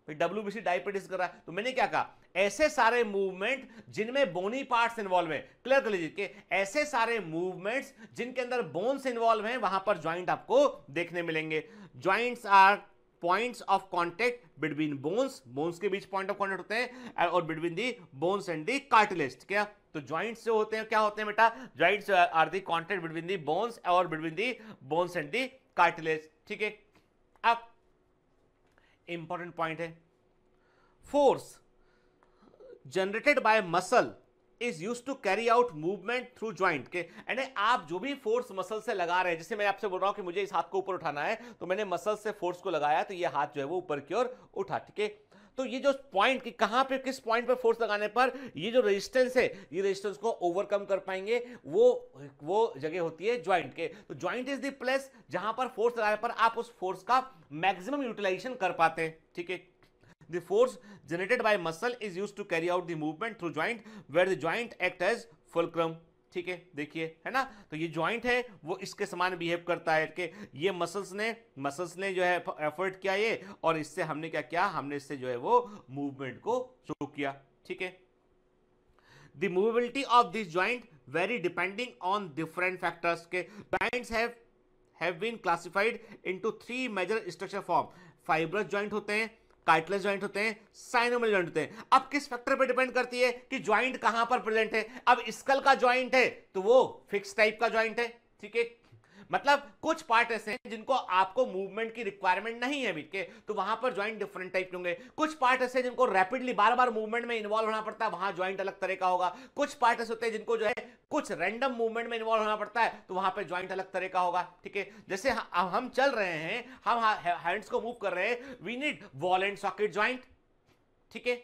डब्ल्यूबीसी डायबिटीज कर रहा है, तो मैंने क्या कहा, ऐसे सारे मूवमेंट जिनमें बोनी पार्ट्स इन्वॉल्व हैं, क्लियर कर लीजिए कि ऐसे सारे मूवमेंट्स जिनके अंदर बोन्स इन्वॉल्व हैं वहां पर ज्वाइंट आपको देखने मिलेंगे। Joints are points of contact between bones के बीच पॉइंट ऑफ कांटेक्ट होते हैं, और between the bones and the cartilage. क्या, तो ज्वाइंट्स जो होते हैं क्या होते हैं बेटा, joints are the contact between the bones और between the bones and the cartilage. ठीक है, अब इंपॉर्टेंट पॉइंट है, force generated by muscle is use to carry out movement through joint के। यानी आप जो भी फोर्स मसल से लगा रहे हैं, जैसे मैं आपसे बोल रहा हूं कि मुझे इस हाथ को ऊपर उठाना है, तो मैंने मसल से फोर्स को लगाया तो ये हाथ जो है वो ऊपर की ओर उठा। ठीक है, तो ये जो पॉइंट कि कहां पे किस पॉइंट पे फोर्स लगाने पर ये जो रेजिस्टेंस है, ये रेजिस्टेंस को ओवरकम कर पाएंगे, वो जगह होती है ज्वाइंट के। तो ज्वाइंट इज द प्लेस जहां पर फोर्स लगाने पर आप उस फोर्स का मैक्सिमम यूटिलाइजेशन कर पाते हैं। ठीक है, the force generated by muscle is used to carry out the movement through joint where the joint act as fulcrum। ठीक है, देखिए है ना, तो ये ज्वाइंट है वो इसके समान बिहेव करता है कि ये मसल्स ने जो है एफर्ट किया ये, और इससे हमने क्या किया, हमने इससे जो है वो मूवमेंट को शुरू किया। ठीक है, the movability of this joint very depending on different factors के। Joints have been classified into 3 major structure form. Fibrous joint होते हैं, कार्टिलेज ज्वाइंट होते हैं, साइनोवियल ज्वाइंट होते हैं। अब किस फैक्टर पे डिपेंड करती है कि ज्वाइंट कहां पर प्रेजेंट है। अब स्कल का ज्वाइंट है तो वो फिक्स टाइप का ज्वाइंट है। ठीक है, मतलब कुछ पार्ट ऐसे हैं जिनको आपको मूवमेंट की रिक्वायरमेंट नहीं है बीच के, तो वहां पर ज्वाइंट डिफरेंट टाइप के होंगे। कुछ पार्ट ऐसे जिनको रैपिडली बार बार मूवमेंट में इन्वॉल्व होना पड़ता है, वहां ज्वाइंट अलग तरह का होगा। कुछ पार्ट ऐसे होते हैं जिनको जो है कुछ रैंडम मूवमेंट में इन्वॉल्व होना पड़ता है, तो वहां पे ज्वाइंट अलग तरह का होगा। ठीक है, जैसे हम चल रहे हैं, हम हैंड्स को मूव कर रहे हैं, we need ball and socket joint. ठीक है,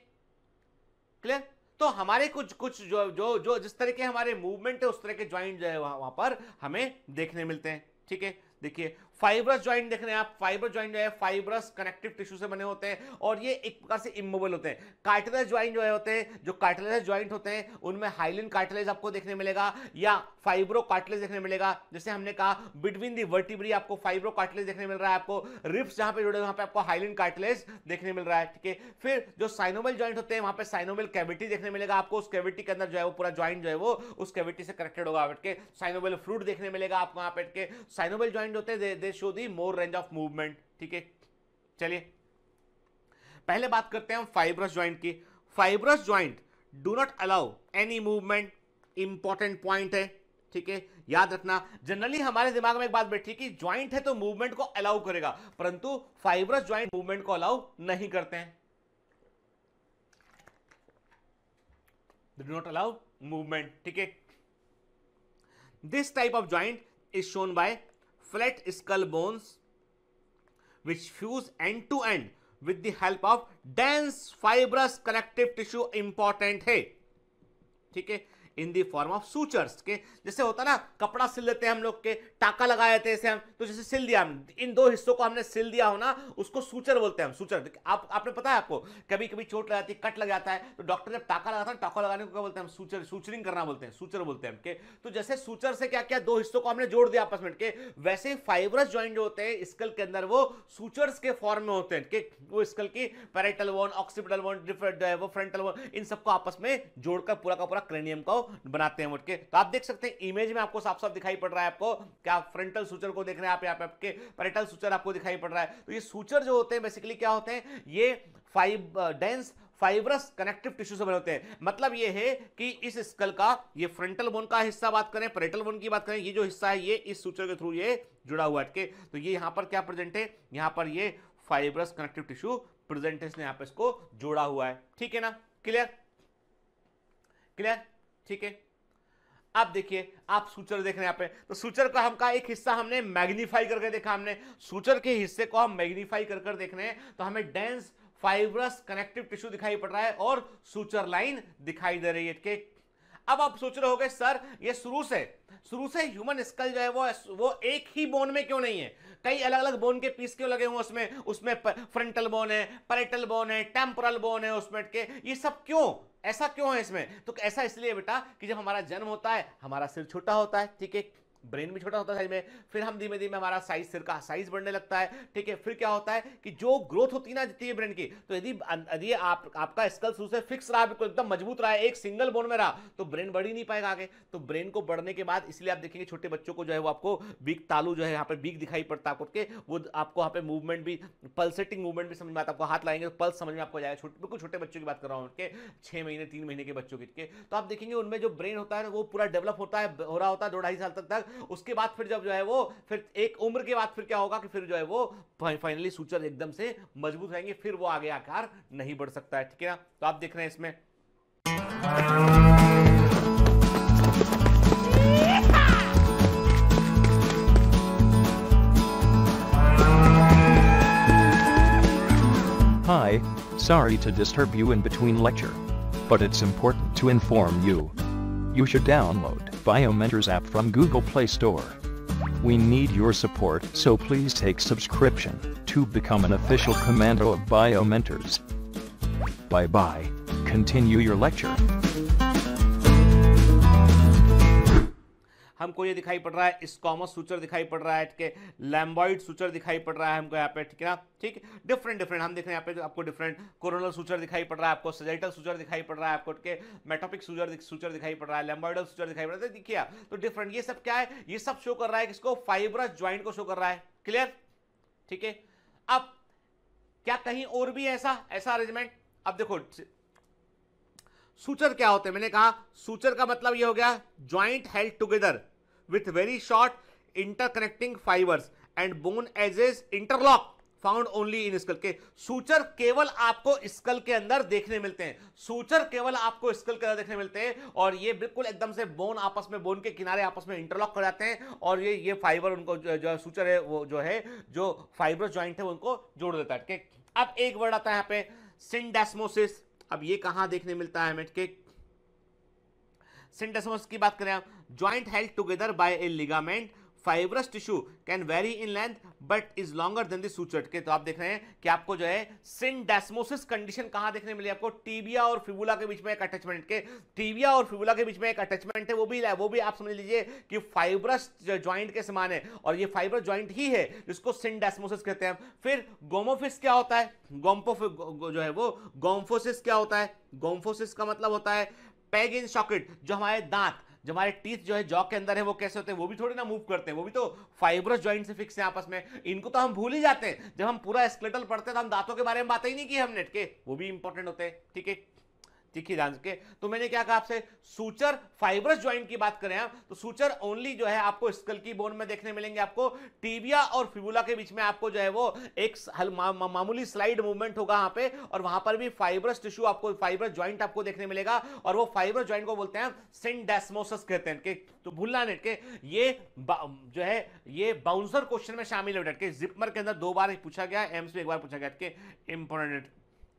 क्लियर। तो हमारे कुछ जो जिस तरह के हमारे मूवमेंट है उस तरह के ज्वाइंट जो है वहां पर हमें देखने मिलते हैं। ठीक है, देखिए फाइब्रस ज्वाइंट देख रहे हैं आप, फाइब्रस ज्वाइंट जो है फाइब्रस कनेक्टिव टिश्यू से बने होते हैं और ये एक प्रकार से इमोबल होते हैं। कार्टिलेज ज्वाइंट जो है होते हैं, जो कार्टिलेज ज्वाइंट होते हैं उनमें हाइलिन कार्टिलेज आपको देखने मिलेगा या फाइब्रो कार्टिलेज देखने मिलेगा। जैसे हमने कहा बिटवीन दी वर्टिब्री आपको फाइब्रो कार्टिलेज देखने मिल रहा है, आपको रिब्स जहां पे जुड़े वहां पे आपको हाइलिन कार्टिलेज देखने मिल रहा है। ठीक है, फिर जो साइनोवियल ज्वाइंट होते हैं वहां पे साइनोवियल कैविटी देखने मिलेगा आपको, उस कैविटी के अंदर जो है वो पूरा ज्वाइंट जो है वो उस कैविटी से कनेक्टेड होगा। साइनोवियल फ्लूइड देखने मिलेगा आपको वहां पे। साइनोवियल ज्वाइंट होते हैं दे show the more range of movement. ठीक है, चलिए पहले बात करते हैं हम फाइब्रस ज्वाइंट की। Fibrous joint do not allow any movement, important point है। ठीक है, याद रखना, जनरली हमारे दिमाग में एक बात बैठी कि ज्वाइंट है तो मूवमेंट को अलाउ करेगा, परंतु फाइब्रस ज्वाइंट मूवमेंट को अलाउ नहीं करते हैं, they do not allow movement. ठीक है, this type of joint is shown by flat skull bones which fuse end to end with the help of dense fibrous connective tissue। important है, ठीक है, इन the form of sutures के। जैसे होता ना कपड़ा सिल लेते हैं हम लोग के, टाका लगाए थे ऐसे हम, तो जैसे सिल दिया हम, इन दो हिस्सों को हमने सिल दिया हो ना, उसको सूचर बोलते हैं हम, सूचर। आपने पता है आपको कभी कभी चोट लग जाती है, कट लग जाता है, तो डॉक्टर जब टाका लगाता है, टाका लगाने को क्या बोलते हैं हम, सूचर, सूचरिंग करना बोलते हैं, सूचर बोलते हैं के। तो जैसे सूचर से क्या क्या दो हिस्सों को हमने जोड़ दिया आपस में के, वैसे ही फाइब्रस ज्वाइंट जो होते हैं स्कल के अंदर वो सूचर्स के फॉर्म में होते हैं कि वो स्कल की पैराइटल बोन, ऑक्सीपिटल बोन, वो फ्रंटल बोन, इन सबको आपस में जोड़कर पूरा का पूरा क्रेनियम को बनाते हैं। तो आप देख सकते हैं इमेज में आपको साफ साफ दिखाई पड़ रहा है, आपको क्या फ्रंटल सूचर को देख रहे हैं आप, यहाँ पे आपके पैराइटल सूचर आपको दिखाई पड़ रहा है। तो ये सूचर जो होते हैं बेसिकली क्या होते हैं, ये डेंस फाइब्रस कनेक्टिव टिश्यू से बने होते हैं। मतलब ये है कि इस स्कल का ये फ्रंटल बोन का हिस्सा बात करें, पैरेटल बोन की बात करें, ये जो हिस्सा है ये इस सूचर के थ्रू ये जुड़ा हुआ है। तो ये यहां पर क्या प्रेजेंट है, यहां पर ये फाइब्रस कनेक्टिव टिश्यू प्रेजेंट है, इसने यहां पर इसको जोड़ा हुआ है। ठीक है ना, क्लियर क्लियर, ठीक है। अब देखिए आप सूचर देख रहे हैं यहाँ पे, तो सूचर का हमका एक हिस्सा हमने मैग्नीफाई करके देखा, हमने सूचर के हिस्से को हम मैग्नीफाई कर देख रहे हैं, तो हमें डेंस फाइब्रस कनेक्टिव टिश्यू दिखाई पड़ रहा है और सूचर लाइन दिखाई दे रही है। अब आप सोच रहे होगे सर ये शुरू से ह्यूमन स्कल जो है वो एक ही बोन में क्यों नहीं है, कई अलग अलग बोन के पीस क्यों लगे हुए उसमें फ्रंटल बोन है, पैरेटल बोन है, टेम्पोरल बोन है उसमें के, ये सब क्यों, ऐसा क्यों है इसमें? तो ऐसा इसलिए बेटा कि जब हमारा जन्म होता है हमारा सिर छोटा होता है, ठीक है, ब्रेन भी छोटा होता है साइज में, फिर हम धीमे धीमे हमारा साइज, सिर का साइज बढ़ने लगता है, ठीक है, फिर क्या होता है कि जो ग्रोथ होती है ना जितनी ब्रेन की, तो यदि आपका स्कल शुरू से फिक्स रहा, बिल्कुल एकदम मजबूत रहा है, एक सिंगल बोन में रहा, तो ब्रेन बढ़ ही नहीं पाएगा आगे। तो ब्रेन को बढ़ने के बाद इसलिए आप देखेंगे छोटे बच्चों को जो है वो आपको बीक तालू जो है यहाँ पे बीक दिखाई पड़ता है आपको, वो आपको यहाँ पे मूवमेंट भी, पल्सेटिंग मूवमेंट भी समझ में आता है, आपको हाथ लाएंगे तो पल्स समझ में आपको जाएगा, बिल्कुल छोटे बच्चों की बात कर रहा हूँ, उनके 6 महीने 3 महीने के बच्चों के, तो आप देखेंगे उनमें जो ब्रेन होता है वो पूरा डेवलप हो रहा होता है 2-2.5 साल तक। उसके बाद फिर जब जो है वो फिर एक उम्र के बाद फिर क्या होगा कि फिर जो है वो फाइनली सूचर एकदम से मजबूत रहेंगे, फिर वो आगे आकार नहीं बढ़ सकता है, ठीक है ना। तो आप देख रहे हैं इसमें Hi, sorry to disturb you in between lecture, but it's important to inform you. You should download BioMentors app from Google Play Store. We need your support, so please take subscription to become an official commando of BioMentors. Bye bye. Continue your lecture. हमको ये दिखाई पड़ रहा है squamous suture दिखाई पड़ रहा है, ठीक है, लैम्बॉइड सूचर दिखाई पड़ रहा है हमको यहाँ पे, ठीक है ना, ठीक, डिफरेंट हम देख रहे हैं यहाँ पे आपको डिफरेंट कोरोनल सूचर दिखाई पड़ रहा है, आपको सजेटल सूचर दिखाई पड़ रहा है आपको, ठीक है, मेटोपिक सूचर दिखाई पड़ रहा है, लैम्बॉइडल सूचर दिखाई पड़ रहा है, देखिए तो डिफरेंट, ये सब क्या है, ये सब शो कर रहा है किसको, फाइब्रस ज्वाइंट को शो कर रहा है, क्लियर, ठीक है। अब क्या कहीं और भी ऐसा अरेंजमेंट, अब देखो सूचर क्या होते हैं, मैंने कहा सूचर का मतलब ये हो गया joint held together with very short interconnecting fibers and bone edges interlock found only in skull के सूचर केवल आपको स्कल के अंदर देखने मिलते हैं, सूचर केवल आपको स्कल के अंदर देखने मिलते हैं, और ये बिल्कुल एकदम से बोन आपस में, बोन के किनारे आपस में इंटरलॉक कर जाते हैं, और ये फाइबर उनको जो सूचर है वो जो है जो फाइब्रस जॉइंट है उनको जोड़ देता है। अब एक वर्ड आता है यहाँ पे सिंडेस्मोसिस, अब ये कहां देखने मिलता है हमें, सिंडेस्मोसिस की बात करें, joint held together by A ligament, fibrous tissue can very in length but is longer than the suture के। तो आप देख रहे हैं कि आपको जो है सिंडेस्मोसिस कंडीशन कहां देखने मिली आपको, टिबिया और फिबुला के बीच में एक अटैचमेंट के, टिबिया और फिबुला के बीच में एक अटैचमेंट है, वो भी आप समझ लीजिए कि फाइब्रस ज्वाइंट के समान है, और ये फाइब्रस ज्वाइंट ही है जिसको सिंडेस्मोसिस कहते हैं। फिर गोमोफिस क्या होता है, जो है वो गोम्फोसिस क्या होता है, गोम्फोसिस का मतलब होता है पेग इन सॉकेट, जो हमारे दांत, जो हमारे टीथ जो है जॉ के अंदर है वो कैसे होते हैं, वो भी थोड़ी ना मूव करते हैं, वो भी तो फाइब्रस जॉइंट से फिक्स है आपस में, इनको तो हम भूल ही जाते हैं, जब हम पूरा स्केलेटल पढ़ते हैं तो हम दांतों के बारे में बात ही नहीं की हमने, के वो भी इंपॉर्टेंट होते हैं, ठीक है, ठीक ध्यान के। तो मैंने क्या कहा आपसे, सूचर फाइब्रस ज्वाइंट की बात करें तो सूचर ओनली जो है आपको स्कल की बोन में देखने मिलेंगे, आपको टिबिया और फिबुला के बीच में आपको जो है वो एक मामूली स्लाइड मूवमेंट होगा यहाँ पे, और वहां पर भी फाइब्रस टिश्यू आपको, फाइब्रस ज्वाइंट आपको देखने मिलेगा, और वो फाइब्रस ज्वाइंट को बोलते हैं सिंडेस्मोसिस कहते हैं के। तो भूलना नहीं के ये जो है ये बाउंसर क्वेश्चन में शामिल है, जिपमर के अंदर 2 बार पूछा गया, एम्स में 1 बार पूछा गया के, इंपॉर्टेंट,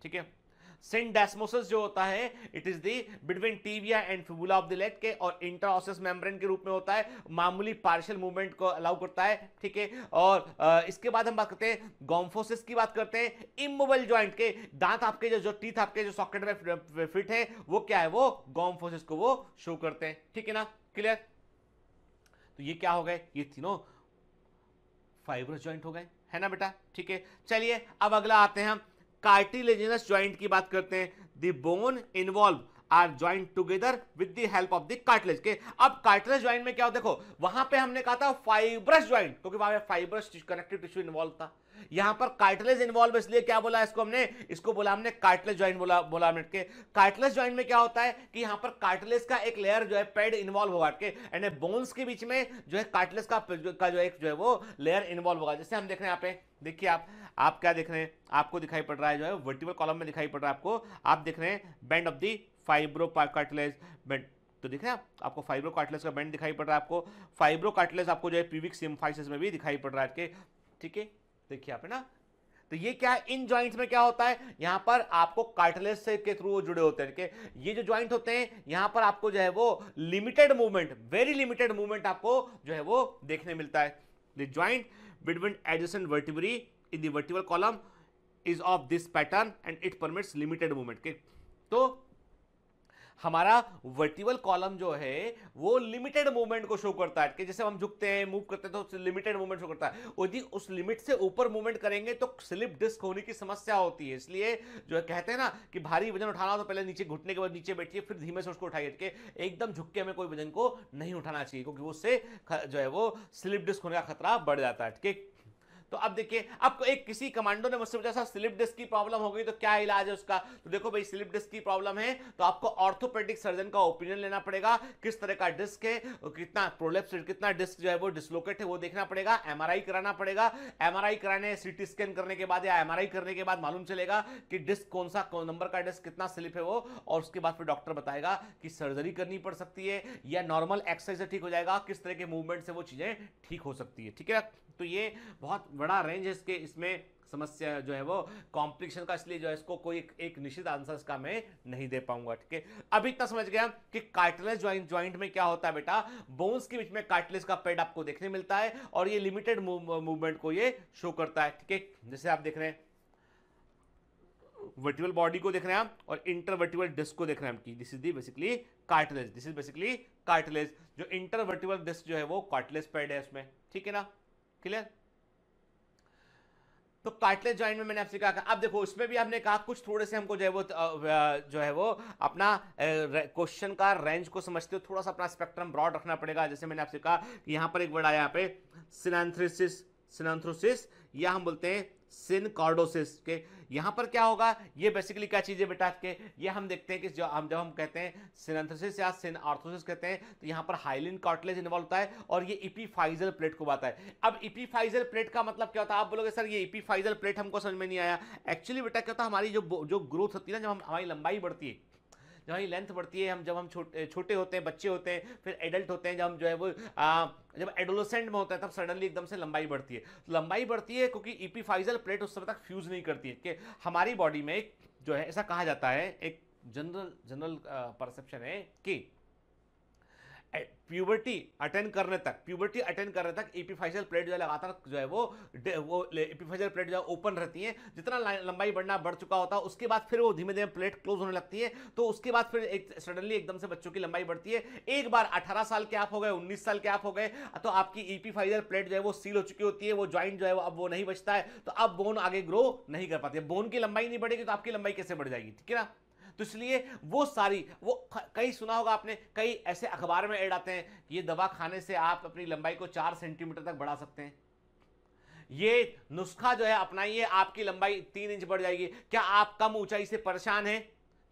ठीक है। सिंडेस्मोसिस जो होता है it is the between tibia and fibula of the leg के, और इंट्राओसेस मेम्ब्रेन के रूप में होता है, मामूली पार्शियल मूवमेंट को अलाउ करता है, ठीक है। और इसके बाद हम बात करते हैं गोम्फोसिस की बात करते हैं, इमोबाइल जॉइंट के, दांत आपके जो टीथ आपके जो सॉकेट में फिट है वो क्या है, वो गोम्फोसिस को वो शो करते हैं, ठीक है ना, क्लियर। तो ये क्या हो गए, ये तीनों फाइब्रस जॉइंट हो गए, है ना बेटा, ठीक है। चलिए अब अगला आते हैं हम कार्टिलेजिनस ज्वाइंट की बात करते हैं, the bone involve are joint together with the help of the cartilage के। अब कार्टिलेज ज्वाइंट में क्या हो, देखो वहां पे हमने कहा था फाइब्रस ज्वाइंट, क्योंकि वहां पे फाइब्रस कनेक्टिव टिश्यू इन्वॉल्व था। यहां पर कार्टिलेज इन्वॉल्व, इसलिए क्या बोला इसको हमने, इसको बोला हमने कार्टिलेज ज्वाइंट बोला हमने के। कार्टिलेज ज्वाइंट में क्या होता है कि यहां पर कार्टिलेज का एक लेयर जो है पैड इन्वॉल्व होगा के, एंड बोन्स के बीच में जो है कार्टिलेज का जो एक जो है वो लेयर इन्वॉल्व होगा। जैसे हम देख रहे हैं यहाँ पे, देखिए आप क्या देख रहे हैं, आपको दिखाई पड़ रहा है जो है वर्टिकल कॉलम में दिखाई पड़ रहा है आपको, आप देख रहे हैं bend of the fibro cartilage bend, तो देख रहे हैं आपको फाइब्रो कार्टिलेज का बेंड दिखाई पड़ रहा है आपको। फाइब्रो कार्टिलेज आपको जो है प्यूबिक सिम्फाइसिस में भी दिखाई पड़ रहा है, ठीक है, देखिए यहाँ पे ना। तो ये क्या है, इन जॉइंट्स में क्या होता है, यहां पर आपको कार्टिलेज से के थ्रू जुड़े होते हैं। ये जो जॉइंट होते हैं यहां पर आपको जो है वो limited movement, very limited movement आपको जो है वो देखने मिलता है। The joint between adjacent vertebrae in the vertebral column is of this pattern and it permits limited movement के। तो हमारा वर्टिबल कॉलम जो है वो लिमिटेड मूवमेंट को शो करता है कि जैसे हम झुकते हैं, मूव करते हैं तो लिमिटेड मूवमेंट शो करता है। यदि उस लिमिट से ऊपर मूवमेंट करेंगे तो स्लिप डिस्क होने की समस्या होती है। इसलिए जो है कहते हैं ना कि भारी वजन उठाना हो तो पहले नीचे, घुटने के बाद नीचे बैठिए, फिर धीमे से उसको उठाइए, कि एकदम झुक के हमें कोई वजन को नहीं उठाना चाहिए, क्योंकि उससे जो है वो स्लिप डिस्क होने का खतरा बढ़ जाता है। ठीक है, तो अब देखिए, आपको एक किसी कमांडो ने मुझसे पूछा सर स्लिप डिस्क की प्रॉब्लम हो गई तो क्या इलाज है उसका। तो देखो भाई, स्लिप डिस्क की प्रॉब्लम है तो आपको ऑर्थोपेडिक सर्जन का ओपिनियन लेना पड़ेगा, किस तरह का डिस्क है, कितना प्रोलेप्स, कितना डिस्क जो है वो डिसलोकेट है वो देखना पड़ेगा, एमआरआई कराना पड़ेगा। एमआरआई कराने, सीटी स्कैन करने के बाद या एमआरआई करने के बाद मालूम चलेगा कि डिस्क कौन सा नंबर का डिस्क, कितना स्लिप है वो, और उसके बाद फिर डॉक्टर बताएगा कि सर्जरी करनी पड़ सकती है या नॉर्मल एक्सरसाइज से ठीक हो जाएगा, किस तरह के मूवमेंट से वो चीजें ठीक हो सकती है। ठीक है, तो ये बहुत बड़ा रेंज है इसके, इसमें समस्या जो है वो कॉम्प्लिकेशन का, इसलिए जो है इसको कोई एक निश्चित आंसर इसका मैं नहीं दे पाऊंगा। ठीक है, अभी इतना समझ गया कि कार्टिलेज ज्वाइंट में क्या होता है बेटा, बोन्स के बीच में कार्टिलेज का पैड आपको देखने मिलता है और ये लिमिटेड मूवमेंट को ये शो करता है। ठीक है, जैसे आप देख रहे हैं वर्टिबल बॉडी को देख रहे हैं आप और इंटरवर्टिबल डिस्क को देख रहे हैं हम, this is the basically cartilage, this is basically cartilage. जो इंटरवर्टिबल डिस्क जो है वो कार्टिलेज पैड है उसमें। ठीक है ना, क्लियर। तो कार्टिलेज जॉइंट में मैंने आपसे कहा, अब देखो इसमें भी आपने कहा कुछ थोड़े से हमको जो है वो अपना क्वेश्चन का रेंज को समझते हो, थोड़ा सा अपना स्पेक्ट्रम ब्रॉड रखना पड़ेगा। जैसे मैंने आपसे कहा कि यहां पर एक वर्ड आया यहाँ पे सिनांथ्रोसिस या हम बोलते हैं सिनकॉर्डोसिस के। यहां पर क्या होगा, ये बेसिकली क्या चीज है बेटा के, ये हम देखते हैं कि जब हम कहते हैं सिनांथ्रोसिस या सिनआर्थ्रोसिस कहते हैं तो यहां पर हाइलिन कार्टिलेज इन्वॉल्व होता है और ये इपीफाइजल प्लेट को बताता है। अब इपीफाइजल प्लेट का मतलब क्या होता है, आप बोलोगे सर ये इपीफाइजल प्लेट हमको समझ में नहीं आया। एक्चुअली बेटा क्या होता है, हमारी जो ग्रोथ होती है ना, जब हमारी लंबाई बढ़ती है, जब हमारी लेंथ बढ़ती है, जब हम छोटे होते हैं, बच्चे होते हैं, फिर एडल्ट होते हैं, जब हम जो है वो जब एडोलेसेंट में होता है तब सडनली एकदम से लंबाई बढ़ती है। तो लंबाई बढ़ती है क्योंकि इपीफाइजल प्लेट उस समय तक फ्यूज नहीं करती है। कि हमारी बॉडी में जो है ऐसा कहा जाता है, एक जनरल परसेप्शन है कि प्यूबर्टी अटेंड करने तक एपिफाइजल प्लेट जो है लगातार जो है वो एपिफाइजल प्लेट जो है ओपन रहती है। जितना लंबाई बढ़ना बढ़ चुका होता है उसके बाद फिर वो धीमे धीमे प्लेट क्लोज होने लगती है। तो उसके बाद फिर एक सडनली एकदम से बच्चों की लंबाई बढ़ती है। एक बार 18 साल के आप हो गए, 19 साल के आप हो गए, तो आपकी एपिफाइजल प्लेट जो है वो सील हो चुकी होती है, वो ज्वाइंट जो है वो अब वो नहीं बचता है, तो अब बोन आगे ग्रो नहीं कर पाती है। बोन की लंबाई नहीं बढ़ेगी तो आपकी लंबाई कैसे बढ़ जाएगी। ठीक है ना, तो इसलिए वो सारी वो कई सुना होगा आपने, कई ऐसे अखबार में ऐड आते हैं कि ये दवा खाने से आप अपनी लंबाई को 4 सेंटीमीटर तक बढ़ा सकते हैं। ये नुस्खा जो है अपनाइए, आपकी लंबाई 3 इंच बढ़ जाएगी। क्या आप कम ऊंचाई से परेशान हैं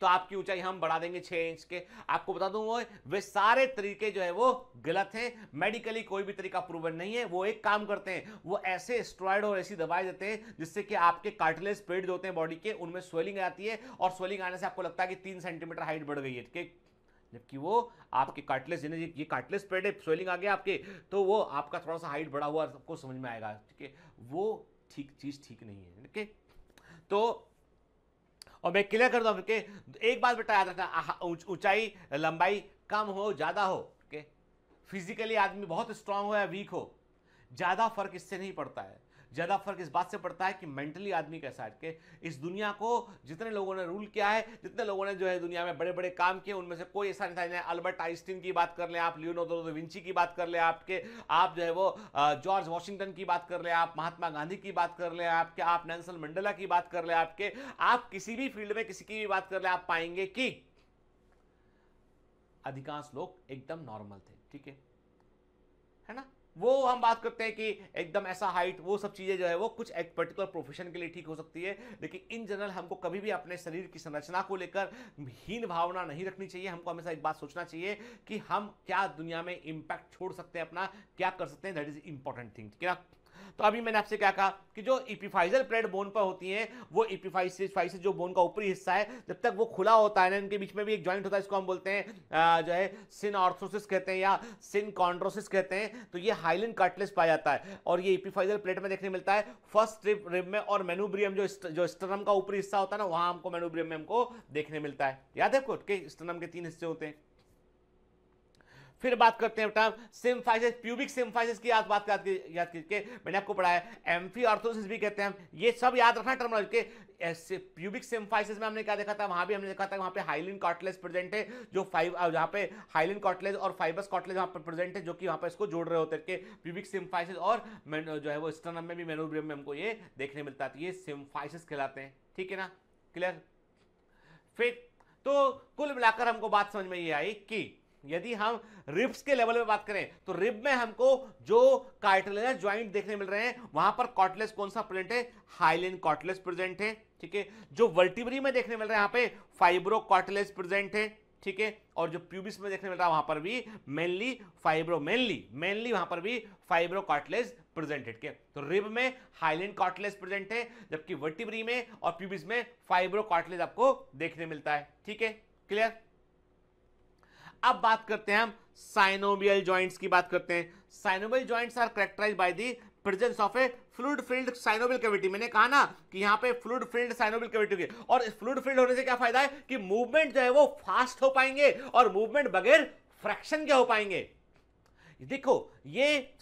तो आपकी ऊंचाई हम बढ़ा देंगे 6 इंच के। आपको बता दूं वे सारे तरीके जो है वो गलत हैं। मेडिकली कोई भी तरीका प्रूवन नहीं है। वो एक काम करते हैं, वो ऐसे स्टेरॉइड और ऐसी दवाएं देते हैं जिससे कि आपके कार्टिलेज पेड जो होते हैं बॉडी के, उनमें स्वेलिंग आती है और स्वेलिंग आने से आपको लगता है कि 3 सेंटीमीटर हाइट बढ़ गई है। ठीक है, जबकि वो आपके कार्टिलेज, ये कार्टिलेज पेड है, स्वेलिंग आ गया आपके, तो वो आपका थोड़ा सा हाइट बढ़ा हुआ आपको समझ में आएगा। ठीक है, वो चीज ठीक नहीं है। ठीक है, तो और मैं क्लियर कर दूं कि एक बात बेटा याद रखना, ऊंचाई लंबाई कम हो ज्यादा हो, फिजिकली आदमी बहुत स्ट्रांग हो या वीक हो, ज्यादा फर्क इससे नहीं पड़ता है। ज्यादा फर्क इस बात से पड़ता है कि मेंटली आदमी कैसा है। कि इस दुनिया को जितने लोगों ने रूल किया है, जितने लोगों ने जो है दुनिया में बड़े बड़े काम किए, उनमें से कोई ऐसा नहीं था। अल्बर्ट आइंस्टीन की बात कर ले आप, लियोनार्डो दा विंची की बात कर ले आपके, आप जो है वो जॉर्ज वॉशिंगटन की बात कर ले आप, महात्मा गांधी की बात कर ले आपके, आप नेल्सन मंडेला की बात कर ले आपके, आप किसी भी फील्ड में किसी की भी बात कर ले, आप पाएंगे कि अधिकांश लोग एकदम नॉर्मल थे, ठीक है ना। वो हम बात करते हैं कि एकदम ऐसा हाइट, वो सब चीजें जो है वो कुछ एक पर्टिकुलर प्रोफेशन के लिए ठीक हो सकती है, लेकिन इन जनरल हमको कभी भी अपने शरीर की संरचना को लेकर हीन भावना नहीं रखनी चाहिए। हमको हमेशा एक बात सोचना चाहिए कि हम क्या दुनिया में इंपैक्ट छोड़ सकते हैं, अपना क्या कर सकते हैं, दैट इज इंपॉर्टेंट थिंग, ठीक है ना। तो अभी मैंने आपसे क्या कहा कि जो एपिफाइजल प्लेट बोन पर होती है, वो एपिफाइसिस जो बोन का ऊपरी हिस्सा है, जब तक वो खुला होता है ना, इनके बीच में भी एक जॉइंट होता है, इसको हम बोलते हैं जो है सिन ऑर्थोसिस कहते हैं या सिन कॉन्ड्रोसिस कहते हैं। तो ये हाइलिन कार्टिलेज पाया जाता है और ये एपिफाइजल प्लेट में देखने मिलता है फर्स्ट रिब में, और मेनुब्रियम जो स्टर्नम का ऊपरी हिस्सा होता है ना, वहां हमको मेनुब्रियम में हमको देखने मिलता है। याद है आपको कि स्टर्नम के 3 हिस्से होते हैं। फिर बात करते हैं बेटा सिम्फाइसिस, प्यूबिक सिम्फाइसिस की बात याद कीजिए, मैंने आपको पढ़ाया एम्फी ऑर्थोसिस भी कहते हैं, ये सब याद रखना टर्मिनोलॉजी के। प्यूबिक सिम्फाइसिस में हमने क्या देखा था, वहां भी हमने देखा था वहां पे हाइलिन कार्टिलेज प्रेजेंट है, जो जहां पे हाइलिन कार्टिलेज और फाइबस कार्टिलेज वहां पर प्रेजेंट है, जो कि वहां पे इसको जोड़ रहे होते हैं। प्यूबिक सिम्फाइसिस और जो है वो स्टर्नम में भी मेनुब्रियम में हमको ये देखने मिलता है, ये सिम्फाइसिस कहलाते हैं, ठीक है ना, क्लियर। फिर तो कुल मिलाकर हमको बात समझ में ये आई कि यदि हम रिब्स के लेवल में बात करें तो रिब में हमको जो कार्टिलेजनस जॉइंट देखने मिल रहे हैं, वहां पर कार्टिलेज कौन सा प्रेजेंट है, हाइलिन कार्टिलेज प्रेजेंट है, ठीक है। जो वर्टिब्री में देखने मिल रहा है, यहां पे फाइब्रो कार्टिलेज प्रेजेंट है, ठीक है। और जो प्यूबिस में देखने मिल रहा है, वहां पर भी मेनली वहां पर भी फाइब्रो कार्टिलेज प्रेजेंट है, ठीक है। तो रिब में हाइलिन कार्टिलेज प्रेजेंट है, जबकि वर्टिब्री में और प्यूबिस में फाइब्रो कार्टिलेज आपको देखने मिलता है, ठीक है, क्लियर। अब बात करते हैं हम साइनोवियल जॉइंट्स की बात करते हैं। Synovial joints are characterised by the presence of a fluid filled synovial cavity. मैंने कहा ना कि यहां पे फ्लूइड फिल्ड साइनोवियल कैविटी होगी, और फ्लूइड फिल्ड होने से क्या फायदा है कि मूवमेंट जो है वो फास्ट हो पाएंगे और मूवमेंट बगैर फ्रैक्शन के हो पाएंगे। देखो ये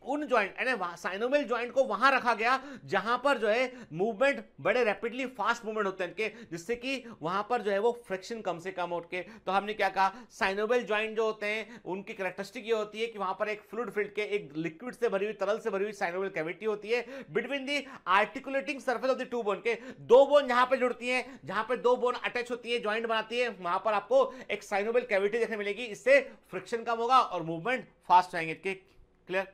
उन जॉइंट यानी साइनोवियल जॉइंट को वहां रखा गया जहां पर जो है मूवमेंट बड़े रैपिडली फास्ट मूवमेंट होते हैं इनके, जिससे कि वहां पर जो है वो फ्रिक्शन कम से कम उठ के। तो हमने क्या कहा, साइनोवियल जॉइंट जो होते हैं उनकी कैरेक्टरिस्टिक ये होती है कि वहां पर एक फ्लूइड फिल्ड के एक लिक्विड से भरी हुई, तरल से भरी हुई साइनोवियल कैविटी होती है between the articulating surface of the two bone के। दो बोन जहां पे जुड़ती हैं, जहां पे दो बोन अटैच होती है, जॉइंट बनाती है, वहां पर आपको एक साइनोवियल कैविटी देखने मिलेगी। इससे फ्रिक्शन कम होगा और मूवमेंट फास्ट आएंगे, clear.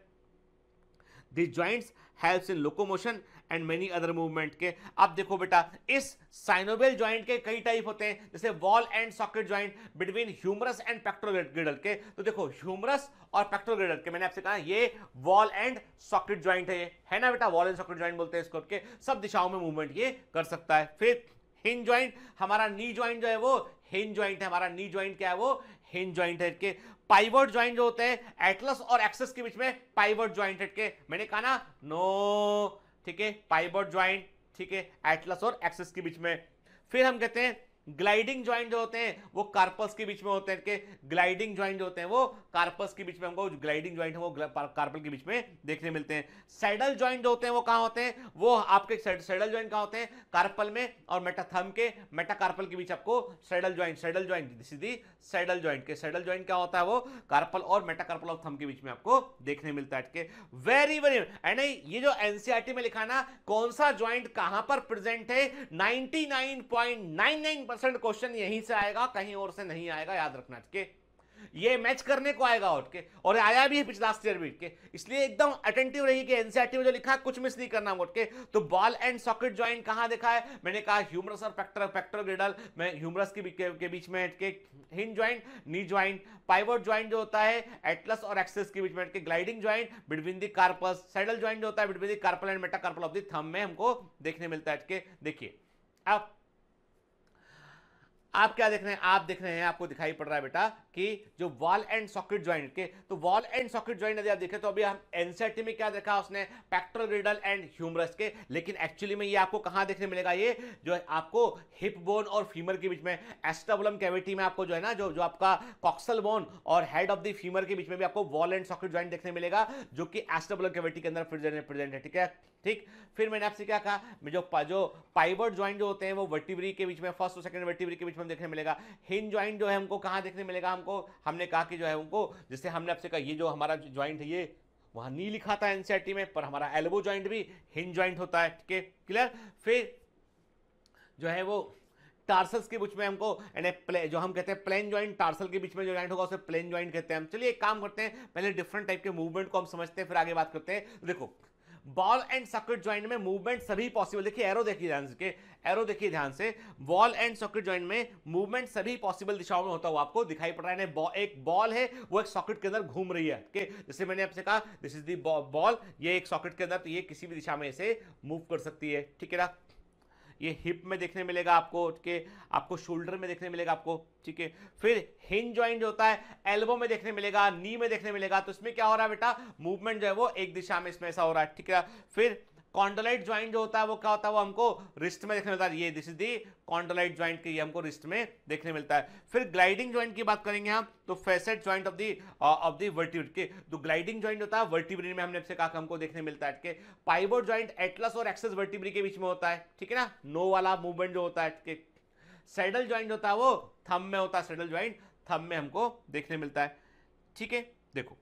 These joints helps in locomotion and many other movement के। अब देखो बेटा, इस साइनोवियल जॉइंट के कई टाइप होते हैं, जैसे ball and socket joint between humerus and pectoral girdle के। तो देखो ह्यूमरस और पेक्टोग्रिडल के, मैंने आपसे कहा ये वॉल एंड सॉकेट जॉइंट है ना बेटा, वॉल एंड सॉकेट जॉइंट बोलते हैं इसको, के सब दिशाओं में मूवमेंट ये कर सकता है। फिर हिंज जॉइंट, हमारा नी जॉइंट जो है वो हिंज जॉइंट है, हमारा नी जॉइंट क्या है वो हिंज जॉइंट है के। पाइवट जॉइंट जो होते हैं एटलस और एक्सेस के बीच में पाइवट जॉइंट है के, मैंने कहा ना नो, ठीक है, पाइवट जॉइंट, ठीक है, एटलस और एक्सेस के बीच में। फिर हम कहते हैं ग्लाइडिंग जॉइंट जो होते हैं वो कार्पस के बीच में होते हैं के, ग्लाइडिंग जॉइंट जो होते हैं वो कार्पस के बीच में, हमको ग्लाइडिंग जॉइंट है वो कार्पल के बीच में देखने मिलते हैं। सैडल जॉइंट जो होते हैं वो कहां होते हैं, वो आपके सैडल जॉइंट कहां होते हैं, कार्पल में, और मेटाथर्म के मेटाकार्पल के बीच आपको saddle joint this is the saddle joint के। सैडल जॉइंट क्या होता है, वो कार्पल और मेटाकार्पल ऑफ थंब के बीच में आपको देखने मिलता है के। वेरी एंड ये जो एनसीईआरटी में लिखा ना कौन सा जॉइंट कहां पर प्रेजेंट है, 99.99% क्वेश्चन यहीं से आएगा, कहीं और से नहीं आएगा, याद रखना के। ये मैच करने को आएगा उठ के, और आया भी है पिछला ईयर भी के, इसलिए एकदम अटेंटिव रही कि एनसीईआरटी में जो लिखा है कुछ मिस नहीं करना उठ के। तो बॉल एंड सॉकेट जॉइंट कहां देखा है, मैंने कहा ह्यूमरस और पेक्टोग्रिडल में, ह्यूमरस के बीच में के hinge joint, knee joint. Pivot joint जो होता है एटलस और एक्सेस के बीच में के, gliding joint between the carpus. Saddle joint जो होता है between the carpal and metacarpal of the thumb में हमको देखने मिलता है के। देखिए अब आप क्या देख रहे हैं, आप देख रहे हैं, आपको दिखाई पड़ रहा है बेटा कि जो वॉल एंड सॉकेट जॉइंट के, तो वॉल एंड सॉकेट जॉइंट यदि आप देखें तो अभी हम एनसीईआरटी में क्या देखा उसने, पेक्टोग्रिडल एंड ह्यूमरस के, लेकिन एक्चुअली में ये आपको कहां देखने मिलेगा, ये जो है आपको हिप बोन और फीमर के बीच में, एस्टेबुलम कैविटी में आपको जो है ना, जो आपका कॉक्सल बोन और हेड ऑफ द फीमर के बीच में भी आपको वॉल एंड सॉकेट जॉइंट देखने मिलेगा, जो कि एस्टेबुलम कैविटी के अंदर प्रेजेंट है, ठीक है, ठीक। फिर मैंने आपसे क्या कहा, जो पाइवट जॉइंट जो होते हैं वो वर्टिब्री के बीच में, फर्स्ट और सेकंड वर्टिब्री के बीच में देखने मिलेगा। हिंज जॉइंट जो है हमको कहां देखने मिलेगा, हमने कहा कि जो है हमको, जैसे हमने आपसे कहा ये जो हमारा जॉइंट है ये वहां नी लिखा था एनसीईआरटी में, पर हमारा एल्बो जॉइंट भी हिंज जॉइंट होता है, ठीक है, क्लियर। फिर जो है वो टार्सल्स के बीच में हमको जो हम कहते हैं प्लेन ज्वाइंट, टार्सल के बीच में जो ज्वाइंट होगा उसे प्लेन ज्वाइंट कहते हैं हम। चलिए एक काम करते हैं, पहले डिफरेंट टाइप के मूवमेंट को हम समझते हैं, फिर आगे बात करते हैं। देखो बॉल एंड सॉकेट ज्वाइंट में मूवमेंट सभी पॉसिबल, देखिए एरो देखिए ध्यान से, एरो देखिए ध्यान से, बॉल एंड सॉकेट ज्वाइंट में मूवमेंट सभी पॉसिबल दिशाओं में होता हुआ आपको दिखाई पड़ रहा है। एक बॉल है वो एक सॉकेट के अंदर घूम रही है, जैसे मैंने आपसे कहा दिस इज दी बॉल, ये एक सॉकेट के अंदर, तो ये किसी भी दिशा में इसे मूव कर सकती है, ठीक है ना। ये हिप में देखने मिलेगा आपको, के आपको शोल्डर में देखने मिलेगा आपको, ठीक है। फिर हिंज ज्वाइंट होता है एल्बो में देखने मिलेगा, नी में देखने मिलेगा। तो इसमें क्या हो रहा है बेटा, मूवमेंट जो है वो एक दिशा में इसमें ऐसा हो रहा है, ठीक है। फिर कॉन्डोलाइट ज्वाइंट जो होता है वो क्या होता है, वो हमको रिस्ट में देखने मिलता है, ये दिस इज दी कॉन्डोलाइट ज्वाइंट की, ये हमको रिस्ट में देखने मिलता है। फिर ग्लाइडिंग ज्वाइंट की बात करेंगे हम, तो facet joint of the vertebrae के, तो ग्लाइडिंग ज्वाइंट होता है वर्टिब्रे में, हमने आपसे कहा हमको देखने मिलता है, ठीक है। पाइवोट ज्वाइंट एटलस और एक्सेस वर्टिब्रे के बीच में होता है, ठीक है ना, नो वाला मूवमेंट जो होता है, ठीक है। सैडल ज्वाइंट होता है वो थंब में होता है, सैडल ज्वाइंट थंब में हमको देखने मिलता है, ठीक है। देखो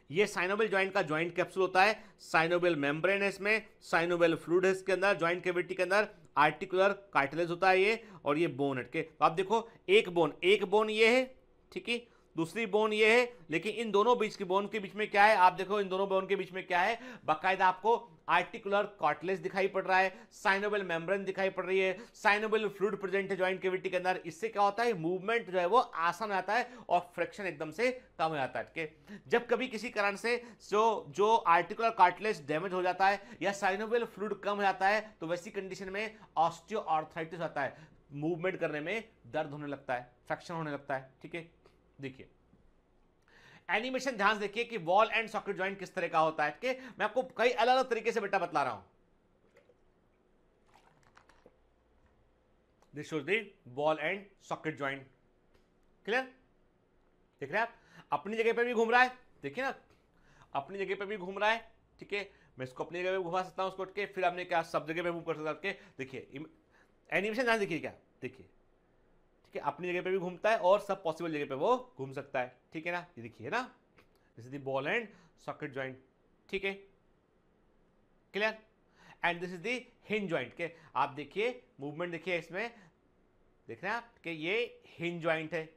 ये साइनोवियल ज्वाइंट का ज्वाइंट कैप्सूल होता है, साइनोवियल मेम्ब्रेन है इसमें, साइनोवियल फ्लूइड है इसके अंदर, ज्वाइंट कैविटी के अंदर आर्टिकुलर कार्टिलेज होता है ये, और ये बोन हटके। तो आप देखो एक बोन ये है, ठीक है, दूसरी बोन ये है, लेकिन इन दोनों बीच की बोन के बीच में क्या है, आप देखो इन दोनों बोन के बीच में क्या है, बाकायदा आपको आर्टिकुलर कार्टिलेज दिखाई पड़ रहा है, साइनोवियल मेम्ब्रेन दिखाई पड़ रही है, साइनोवियल फ्लूइड प्रेजेंट है ज्वाइंट कैविटी के अंदर। इससे क्या होता है, मूवमेंट जो है वो आसान आता है और फ्रिक्शन एकदम से कम हो जाता है। जब कभी किसी कारण से जो आर्टिकुलर कार्टिलेज डैमेज हो जाता है या साइनोवियल फ्लूइड कम हो जाता है, तो वैसी कंडीशन में ऑस्टियोआर्थराइटिस आता है, मूवमेंट करने में दर्द होने लगता है, फ्रिक्शन होने लगता है, ठीक है। देखिए एनिमेशन ध्यान से देखिए कि बॉल एंड सॉकेट ज्वाइंट किस तरह का होता है, ठीक है। मैं आपको कई अलग अलग तरीके से बेटा बतला रहा हूं। This shows the ball and socket joint, clear, देख रहे हैं आप, अपनी जगह पे भी घूम रहा है, देखिए ना, अपनी जगह पे भी घूम रहा है, ठीक है। मैं इसको अपनी जगह पे घुमा सकता हूं उसको, ठीक है। फिर हमने क्या सब जगह पे मूव कर सकता है, देखिए एनिमेशन ध्यान देखिए, क्या देखिए, ठीक है, अपनी जगह पे भी घूमता है और सब पॉसिबल जगह पे वो घूम सकता है, ठीक है ना। ये देखिए ना, this is the ball and socket joint, ठीक है, clear. And this is the hinge joint के, आप देखिए मूवमेंट देखिए इसमें, देख रहे हैं आप कि ये हिंज ज्वाइंट है।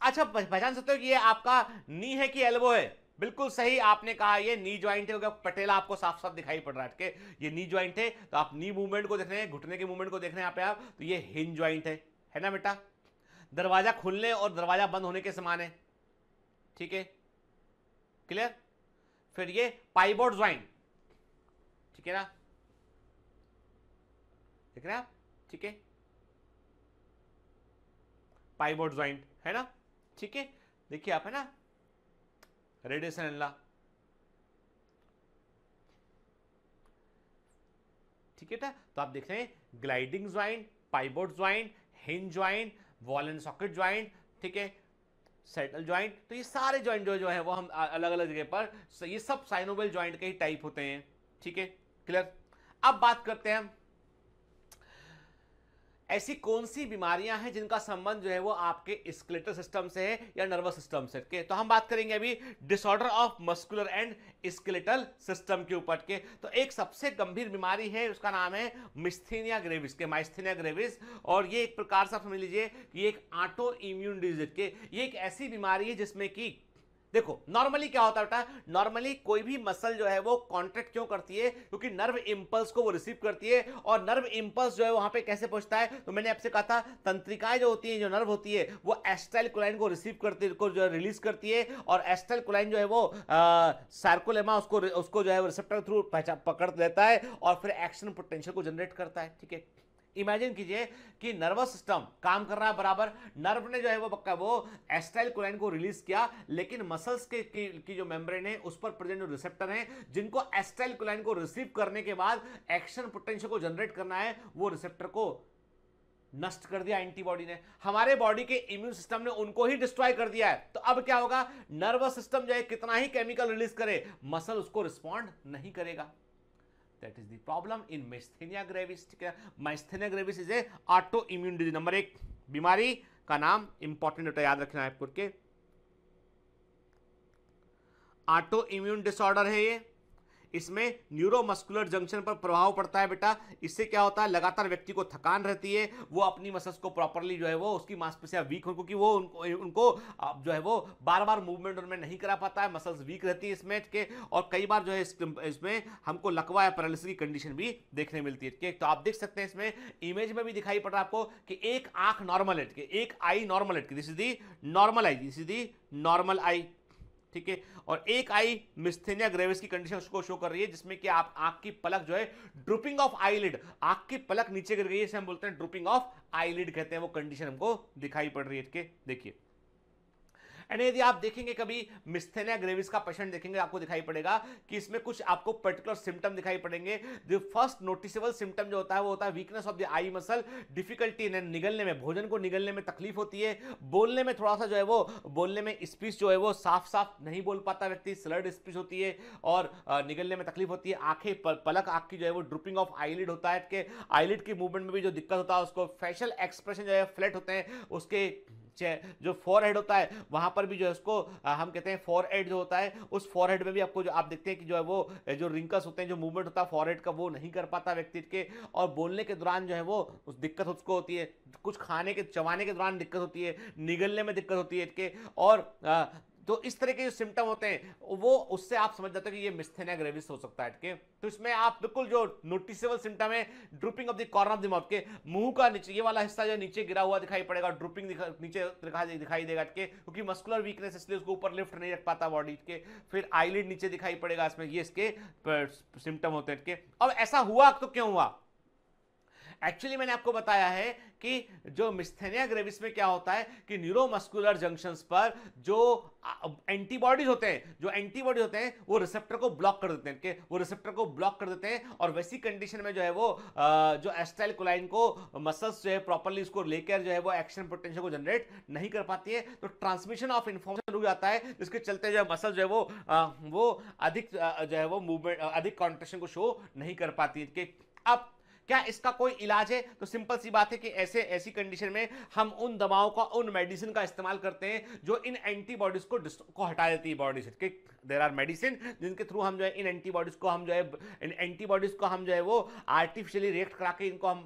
अच्छा पहचान सकते हो कि ये आपका नी है कि एल्बो है, बिल्कुल सही आपने कहा, ये नी ज्वाइंट है, पटेला आपको साफ साफ दिखाई पड़ रहा है, ठीक है, ये नी ज्वाइंट है। तो आप नी मूवमेंट को देख रहे हैं, घुटने के मूवमेंट को देख रहे हैं यहाँ पे आप, तो ये हिंज ज्वाइंट है ना बेटा। दरवाजा खुलने और दरवाजा बंद होने के समान है, ठीक है, क्लियर। फिर ये पाइवोट ज्वाइंट, ठीक है ना, देख रहे हैं आप, ठीक है, पाइवोट ज्वाइंट है ना, ठीक है। देखिए आप, है ना, रेडियस एंड एनला, ठीक है। तो आप देख रहे हैं gliding joint, pivot joint, hinge joint, ball and socket joint, ठीक है, सैडल ज्वाइंट। तो ये सारे ज्वाइंट जो है वो हम अलग अलग जगह पर, ये सब साइनोवियल ज्वाइंट के ही टाइप होते हैं, ठीक है, क्लियर। अब बात करते हैं ऐसी कौन सी बीमारियां हैं जिनका संबंध जो है वो आपके स्केलेटल सिस्टम से है या नर्वस सिस्टम से के। तो हम बात करेंगे अभी disorder of muscular and skeletal system के ऊपर के। तो एक सबसे गंभीर बीमारी है, उसका नाम है मिस्थेनिया ग्रेविस के, माइस्थेनिया ग्रेविस। और ये एक प्रकार से आप समझ लीजिए कि ये एक ऑटो इम्यून डिजीज के, ये एक ऐसी बीमारी है जिसमें कि देखो नॉर्मली क्या होता है बेटा, नॉर्मली कोई भी मसल जो है वो कॉन्ट्रैक्ट क्यों करती है, क्योंकि नर्व इंपल्स को वो रिसीव करती है। और नर्व इंपल्स जो है वहां पे कैसे पहुंचता है, तो मैंने आपसे कहा था तंत्रिकाएं जो होती हैं, जो नर्व होती है वो एसिटाइलकोलाइन को रिसीव करती है, को जो रिलीज करती है। और एसिटाइलकोलाइन जो है वो सार्कोलेमा उसको जो है रिसेप्टर थ्रू पकड़ लेता है और फिर एक्शन पोटेंशियल को जनरेट करता है, ठीक है। इमेजिन कीजिए कि नर्वस सिस्टम काम कर रहा है बराबर, नर्व ने जो है वो एसिटाइलकोलाइन को रिलीज किया, लेकिन मसल्स की जो मेम्ब्रेन है उस पर प्रेजेंट जो रिसेप्टर हैं जिनको एसिटाइलकोलाइन को रिसीव करने के बाद एक्शन पोटेंशियल को जनरेट करना है, वो रिसेप्टर को नष्ट कर दिया एंटीबॉडी ने। हमारे बॉडी के इम्यून सिस्टम ने उनको ही डिस्ट्रॉय कर दिया है। तो अब क्या होगा, नर्वस सिस्टम जो है कितना ही केमिकल रिलीज करे, मसल उसको रिस्पॉन्ड नहीं करेगा। That is the problem in myasthenia gravis, ठीक है। myasthenia gravis is a autoimmune disease। Number 1 बीमारी का नाम इंपॉर्टेंट होता है, याद रखना है आपको के, ऑटो इम्यून डिसऑर्डर है ये। इसमें न्यूरोमस्कुलर जंक्शन पर प्रभाव पड़ता है बेटा। इससे क्या होता है, लगातार व्यक्ति को थकान रहती है, वो अपनी मसल्स को प्रॉपर्ली जो है वो उसकी मांसपेशियां वीक हो, क्योंकि वो उनको जो है वो बार बार मूवमेंट उनमें नहीं करा पाता है, मसल्स वीक रहती है इसमें के, और कई बार जो है इसमें हमको लकवा या पैरालिसिस की कंडीशन भी देखने मिलती है। तो आप देख सकते हैं इसमें इमेज में भी दिखाई पड़ रहा है आपको कि एक आंख नॉर्मल है, एक आई नॉर्मल है, this is the normal eye, this is the normal eye, ठीक है, और एक आई मिस्थेनिया ग्रेविस की कंडीशन उसको शो कर रही है, जिसमें कि आप आंख की पलक जो है ड्रूपिंग ऑफ आईलिड, आंख की पलक नीचे गिर गई है, इसे हम बोलते हैं ड्रूपिंग ऑफ आईलिड कहते हैं, वो कंडीशन हमको दिखाई पड़ रही है। देखिए, एंड यदि आप देखेंगे कभी मिस्थेनिया ग्रेविस का पेशेंट देखेंगे, आपको दिखाई पड़ेगा कि इसमें कुछ आपको पर्टिकुलर सिम्टम दिखाई पड़ेंगे। द फर्स्ट नोटिसेबल सिम्टम जो होता है वो होता है weakness of the I muscle, difficulty in निगलने में, भोजन को निगलने में तकलीफ होती है, बोलने में थोड़ा सा जो है वो बोलने में स्पीच जो है वो साफ साफ नहीं बोल पाता व्यक्ति, स्लर्ड स्पीच होती है, और निगलने में तकलीफ होती है, आंखें पलक आंख की जो है वो ड्रूपिंग ऑफ आईलिड होता है, कि आईलिड की मूवमेंट में भी जो दिक्कत होता है, उसको फेशियल एक्सप्रेशन जो है फ्लैट होते हैं, उसके जो फोरहेड होता है वहां पर भी जो है उसको हम कहते हैं फोरहेड जो होता है, उस फोरहेड में भी आपको जो आप देखते हैं कि जो है वो जो रिंकल्स होते हैं, जो मूवमेंट होता है फोरहेड का, वो नहीं कर पाता व्यक्ति के, और बोलने के दौरान जो है वो उस दिक्कत उसको होती है, कुछ खाने के चबाने के दौरान दिक्कत होती है, निगलने में दिक्कत होती है के, और तो इस तरह के जो सिम्टम होते हैं वो उससे आप समझ जाते हो कि ये मिस्थेनिया ग्रेविस हो सकता है। तो इसमें आप बिल्कुल जो नोटिसेबल सिम्टम है, drooping of the corner of the mouth, के मुंह का नीचे ये वाला हिस्सा जो नीचे गिरा हुआ दिखाई पड़ेगा, ड्रूपिंग नीचे दिखाई देगा के, क्योंकि मस्कुलर वीकनेस इसलिए उसको ऊपर लिफ्ट नहीं रख पाता बॉडी के। फिर आईलिड नीचे दिखाई पड़ेगा, इसमें ये इसके सिम्टम होते हैं के। अब ऐसा हुआ तो क्यों हुआ? एक्चुअली मैंने आपको बताया है कि जो मिस्थेनिया ग्रेविस में क्या होता है कि न्यूरोमस्कुलर जंक्शंस पर जो एंटीबॉडीज होते हैं वो रिसेप्टर को ब्लॉक कर देते हैं, कि वो रिसेप्टर को ब्लॉक कर देते हैं, और वैसी कंडीशन में जो है वो जो एसिटाइलकोलाइन को मसल्स जो है प्रॉपर्ली उसको लेकर जो है वो एक्शन पोटेंशियल को जनरेट नहीं कर पाती है, तो ट्रांसमिशन ऑफ इंफॉर्मेशन रुक जाता है, जिसके चलते जो है मसल जो है वो अधिक जो है वो मूवमेंट अधिक कॉन्ट्रैक्शन को शो नहीं कर पाती है। कि अब क्या इसका कोई इलाज है? तो सिंपल सी बात है कि ऐसी कंडीशन में हम उन दवाओं का, उन मेडिसिन का इस्तेमाल करते हैं जो इन एंटीबॉडीज को हटा देती है बॉडी से। देयर आर मेडिसिन जिनके थ्रू हम जो है इन एंटीबॉडीज को हम जो है वो आर्टिफिशियली रिएक्ट करा के इनको हम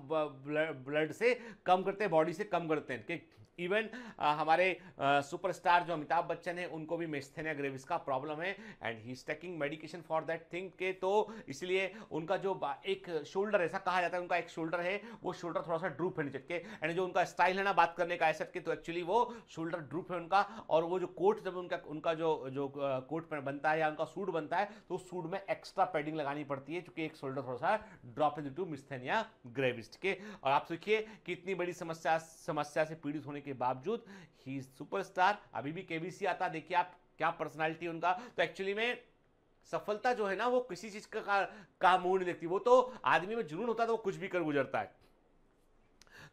ब्लड से कम करते हैं, बॉडी से कम करते हैं। कि इवन हमारे सुपरस्टार जो अमिताभ बच्चन है उनको भी मिस्थेनिया ग्रेविस का प्रॉब्लम है, and he is taking medication for that thing के, तो इसलिए उनका जो एक शोल्डर, ऐसा कहा जाता है उनका एक शोल्डर है, वो शोल्डर थोड़ा सा ड्रूप है नीचे के, एंड जो उनका स्टाइल है ना बात करने का ऐसा के, तो एक्चुअली वो शोल्डर ड्रूप है उनका, और वो जो कोट जब उनका जो कोट बनता है या उनका सूट बनता है, तो उस सूट में एक्स्ट्रा पैडिंग लगानी पड़ती है, क्योंकि एक शोल्डर थोड़ा सा ड्रॉप है ड्यू टू मिस्थेनिया ग्रेविस के। और आप देखिए कि इतनी बड़ी समस्या से पीड़ित होने के बावजूद ही इज सुपरस्टार, अभी भी केबीसी आता, देखिए आप क्या पर्सनालिटी उनका। तो एक्चुअली में सफलता जो है ना वो किसी चीज का मुंह नहीं देखती, वो तो आदमी में जुनून होता है तो वो कुछ भी कर गुजरता है।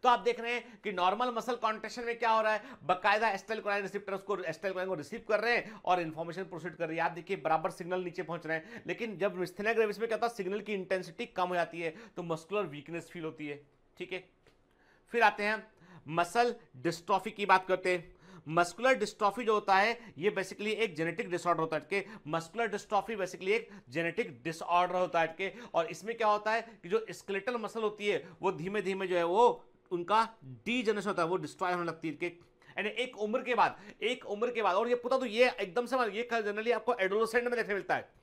तो आप देख रहे हैं कि नॉर्मल मसल कॉन्ट्रैक्शन में क्या हो रहा है, बकायदा एसिटाइलकोलाइन रिसेप्टर उसको एसिटाइलकोलाइन को रिसीव कर रहे हैं और इंफॉर्मेशन प्रोसीड कर रही है। आप देखिए बराबर सिग्नल नीचे पहुंच रहे हैं, लेकिन जब मिस्थेनिया ग्रेविस में क्या होता है, सिग्नल की इंटेंसिटी कम हो जाती है, तो मस्कुलर वीकनेस फील होती है। ठीक है, फिर आते हैं मसल डिस्ट्रॉफी की बात करते हैं। मस्कुलर डिस्ट्रॉफी जो होता है ये बेसिकली एक जेनेटिक डिसऑर्डर होता है कि मस्कुलर डिस्ट्रॉफी बेसिकली एक जेनेटिक डिसऑर्डर होता है कि, और इसमें क्या होता है कि जो स्केलेटल मसल होती है वो धीमे धीमे जो है वो उनका डीजनरेशन होता है, वो डिस्ट्रॉय होने लगती है कि एक उम्र के बाद, और ये पता तो ये एकदम से ये जनरली आपको एडोलेसेंट में देखने मिलता है।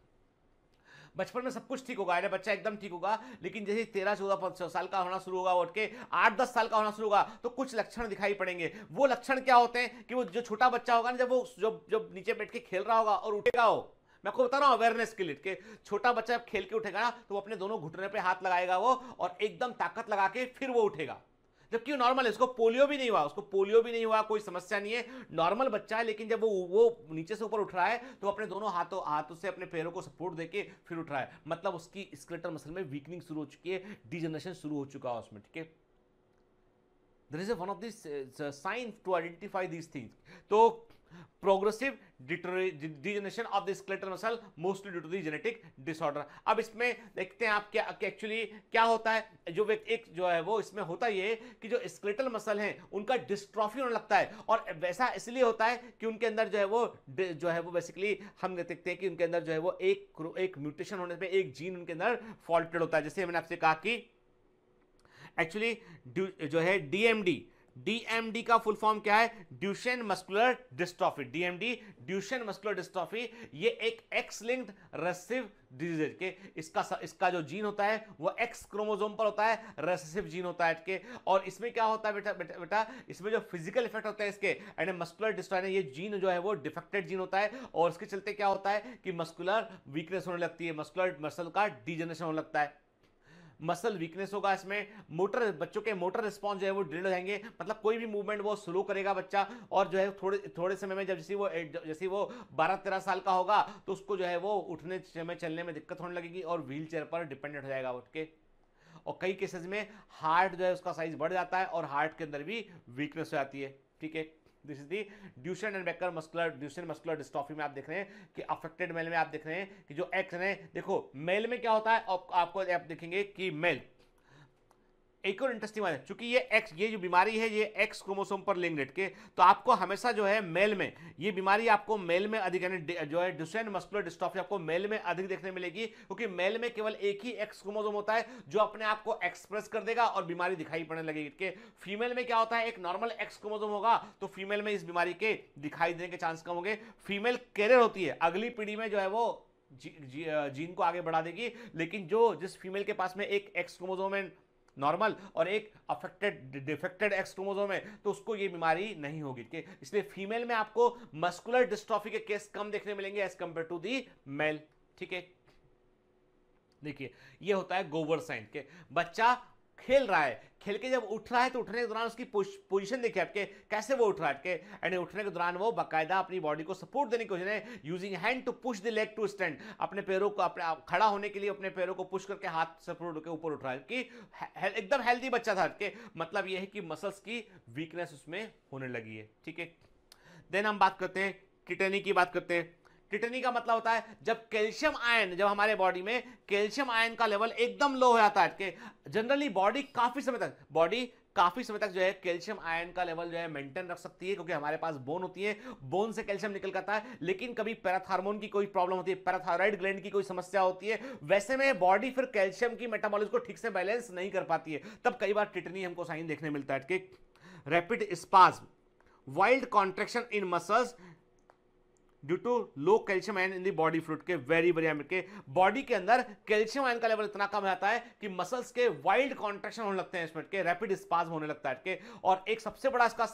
बचपन में सब कुछ ठीक होगा, अरे बच्चा एकदम ठीक होगा, लेकिन जैसे 13-14 साल का होना शुरू होगा, उठ के 8-10 साल का होना शुरू होगा, तो कुछ लक्षण दिखाई पड़ेंगे। वो लक्षण क्या होते हैं कि वो जो छोटा बच्चा होगा ना, जब वो जब नीचे बैठ के खेल रहा होगा और उठेगा, मैं आपको बता रहा हूं अवेयरनेस के लिए, कि छोटा बच्चा जब खेल के उठेगा ना तो वो अपने दोनों घुटने पे हाथ लगाएगा वो, और एकदम ताकत लगा के फिर वो उठेगा। जबकि नॉर्मल है, उसको पोलियो भी नहीं हुआ, कोई समस्या नहीं है, नॉर्मल बच्चा है, लेकिन जब वो नीचे से ऊपर उठ रहा है तो अपने दोनों हाथों से अपने पैरों को सपोर्ट देके फिर उठ रहा है, मतलब उसकी स्केलेटल मसल में वीकनिंग शुरू हो चुकी है, डीजनरेशन शुरू हो चुका है उसमें। ठीक है, there is one of this sign to identify these things. तो progressive degeneration of the skeletal muscle mostly due to the genetic disorder. अब इसमें देखते हैं आप क्या एक्चुअली क्या होता है, जो एक जो है वो इसमें होता ये है कि जो स्केलेटल मसल हैं उनका डिस्ट्रॉफी होने लगता है, और वैसा इसलिए होता है कि उनके अंदर जो है वो बेसिकली हम देखते हैं कि उनके अंदर जो है वो एक म्यूटेशन होने पे एक जीन उनके अंदर फॉल्टेड होता है। जैसे मैंने आपसे कहा कि एक्चुअली जो है डीएमडी का फुल फॉर्म क्या है, Duchenne muscular dystrophy. DMD Duchenne muscular dystrophy ये एक एक्स लिंक्ड रेसेसिव डिजीज के इसका जो जीन होता है वो एक्स क्रोमोसोम पर होता है, रेसेसिव जीन होता है के। और इसमें क्या होता है बेटा इसमें जो फिजिकल इफेक्ट होता है इसके एंड मस्कुलर डिस्ट्रॉफी, ये जीन जो है वो डिफेक्टेड जीन होता है, और इसके चलते क्या होता है कि मस्कुलर वीकनेस होने लगती है, मसल का डीजनरेशन होने लगता है, मसल वीकनेस होगा। इसमें बच्चों के मोटर रिस्पॉन्स जो है वो डिलेड हो जाएंगे, मतलब कोई भी मूवमेंट वो स्लो करेगा बच्चा, और जो है थोड़े समय में जैसे वो 12-13 साल का होगा तो उसको जो है वो उठने में चलने में दिक्कत होने लगेगी और व्हील चेयर पर डिपेंडेंट हो जाएगा उठ के। और कई केसेस में हार्ट जो है उसका साइज बढ़ जाता है और हार्ट के अंदर भी वीकनेस हो जाती है। ठीक है, this is the Duchenne and Becker muscular dystrophy में आप देख रहे हैं कि अफेक्टेड मेल में आप देख रहे हैं कि जो एक्स है, देखो मेल में क्या होता है, आपको आप देखेंगे कि मेल एक और इंटरेस्टिंग बात है, चूंकि ये जो बीमारी है ये एक्स क्रोमोसोम पर लिंक्ड के, तो आपको हमेशा जो है मेल में ये बीमारी आपको मेल में अधिक, यानी जो है ड्यूशेन मस्कुलर डिस्ट्रॉफी आपको मेल में अधिक देखने मिलेगी, क्योंकि मेल में केवल एक ही एक्स क्रोमोसोम होता है जो अपने आप को एक्सप्रेस कर देगा और बीमारी दिखाई पड़ने लगेगी। के फीमेल में क्या होता है, एक नॉर्मल एक्स क्रोमोसोम होगा तो फीमेल में इस बीमारी के दिखाई देने के चांस कम होंगे। फीमेल कैरियर होती है, अगली पीढ़ी में जो है वो जीन को आगे बढ़ा देगी, लेकिन जिस फीमेल के पास में एक एक्स क्रोमोसोम है नॉर्मल और एक डिफेक्टेड एक्स क्रोमोसोम है तो उसको ये बीमारी नहीं होगी। इसलिए फीमेल में आपको मस्कुलर डिस्ट्रॉफी के केस कम देखने मिलेंगे as compare to the male. ठीक है, देखिए ये होता है गोवर साइन के, बच्चा खेल रहा है, खेल के जब उठ रहा है तो उठने के दौरान उसकी पोजीशन देखिए आपके कैसे वो उठ रहा है एंड उठने के दौरान वो बाकायदा अपनी बॉडी को सपोर्ट देने की कोशिश है, using hand to push the leg to stand, अपने पैरों को खड़ा होने के लिए अपने पैरों को पुश करके हाथ सपोर्ट के ऊपर उठ रहा है कि एकदम हेल्दी बच्चा था के, मतलब ये है कि मसल्स की वीकनेस उसमें होने लगी है। ठीक है, देन हम बात करते हैं टिटेनी की बात करते हैं। टिटेनी का मतलब होता है जब कैल्शियम आयन, जब हमारे बॉडी में कैल्शियम आयन का लेवल एकदम लो हो जाता है कि जनरली बॉडी काफी समय तक जो है कैल्शियम आयन का लेवल जो है मेंटेन रख सकती है, क्योंकि हमारे पास बोन होती है, बोन से कैल्शियम निकल जाता है, लेकिन कभी पैराथार्मोन की कोई प्रॉब्लम होती है, पैराथायराइड ग्लैंड की कोई समस्या होती है, वैसे में बॉडी फिर कैल्शियम की मेटाबॉलिज्म को ठीक से बैलेंस नहीं कर पाती है, तब कई बार टिटेनी हमको साइन देखने मिलता है कि rapid spasm, wild contraction in muscles due to low calcium ion in the body fluid के वेरी के बॉडी के अंदर कैल्शियम आयन का लेवल इतना कम रहता है कि मसल्स के वाइल्ड कॉन्ट्रैक्शन होने लगते हैं, इसमें के रैपिड स्पाज्म होने लगता है के। और एक सबसे बड़ा इसका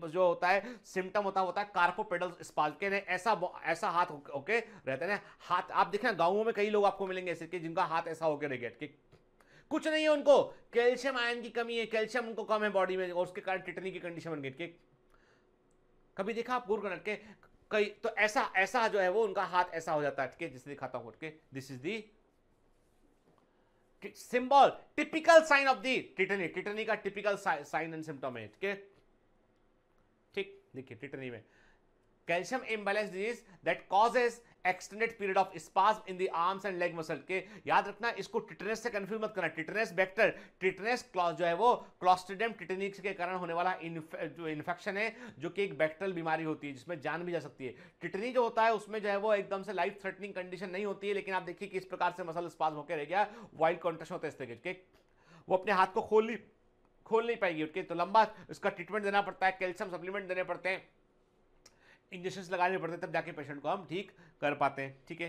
जो होता है सिम्टम होता है कार्पोपेडल स्पाज्म के, ऐसा हाथ ओके रहते हैं हाथ, आप देखें गांवों में कई लोग आपको मिलेंगे ऐसे कि जिनका हाथ ऐसा होकर रह गया कि कुछ नहीं है, उनको कैल्शियम आयन की कमी है, कैल्शियम उनको कम है बॉडी में और उसके कारण टिटेनी की कंडीशन बन गई। कभी देखा आप गुरगनट के कई तो ऐसा जो है वो उनका हाथ ऐसा हो जाता है, जिसे दिखाता हूं के, this is the symbol typical sign of the tetany का टिपिकल साइन एंड सिम्टम है। ठीक, देखिए टिटेनी में calcium imbalance disease that causes extended period of spasm in the arms and leg muscle के, याद रखना इसको टिटेनस से कंफ्यूज मत करना। टिटेनस बैक्टर, टिटेनस जो है वो क्लॉस्ट्रिडियम टिटेनिक्स के कारण होने वाला जो इन्फेक्शन है, जो कि एक बैक्टीरियल बीमारी होती है जिसमें जान भी जा सकती है। टिटेनी जो होता है उसमें जो है वो एकदम से लाइफ थ्रेटनिंग कंडीशन नहीं होती है, लेकिन आप देखिए कि इस प्रकार से मसल स्पाज्म होकर रह गया, वाइल्ड कॉन्ट्रैक्शन होता है इस तरीके के, वो अपने हाथ को खोल नहीं पाएगी उसके, तो लंबा इसका ट्रीटमेंट देना पड़ता है, कैल्शियम सप्लीमेंट देने पड़ते हैं, इंजेक्शन लगाने पड़ते हैं, तब जाके पेशेंट को हम ठीक कर पाते हैं। ठीक है,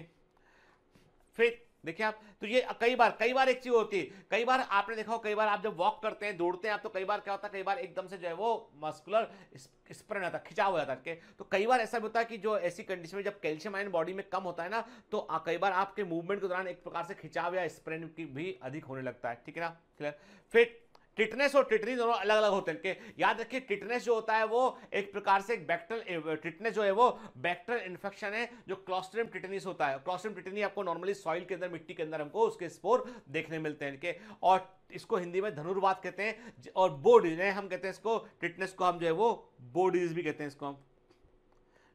फिर देखिए आप, तो ये कई बार एक चीज होती है, कई बार आपने देखा हो, कई बार आप जब वॉक करते हैं, दौड़ते हैं आप, तो कई बार क्या होता है, कई बार एकदम से जो है वो मस्कुलर स्प्रेन आता है, खिंचाव हो जाता है। तो कई बार ऐसा भी होता है कि जो ऐसी कंडीशन में जब कैल्शियम आयन बॉडी में कम होता है ना, तो कई बार आपके मूवमेंट के दौरान एक प्रकार से खिंचाव या स्प्रेन की भी अधिक होने लगता है। ठीक है ना, क्लियर। फिर टिटनेस और टिटनी दोनों अलग अलग होते हैं कि याद रखिए, टिटनेस जो होता है वो एक प्रकार से एक बैक्टीरियल, टिटनेस जो है वो बैक्टीरियल इन्फेक्शन है जो क्लॉस्ट्रिडियम टिटेनिस होता है। क्लॉस्ट्रिडियम टिटेनी आपको नॉर्मली सॉइल के अंदर, मिट्टी के अंदर हमको उसके स्पोर देखने मिलते हैं के, और इसको हिंदी में धनुर्वात कहते हैं, और बो डिजीज हम कहते हैं इसको, टिटनेस को हम जो है वो बो डिजीज भी कहते हैं इसको हम।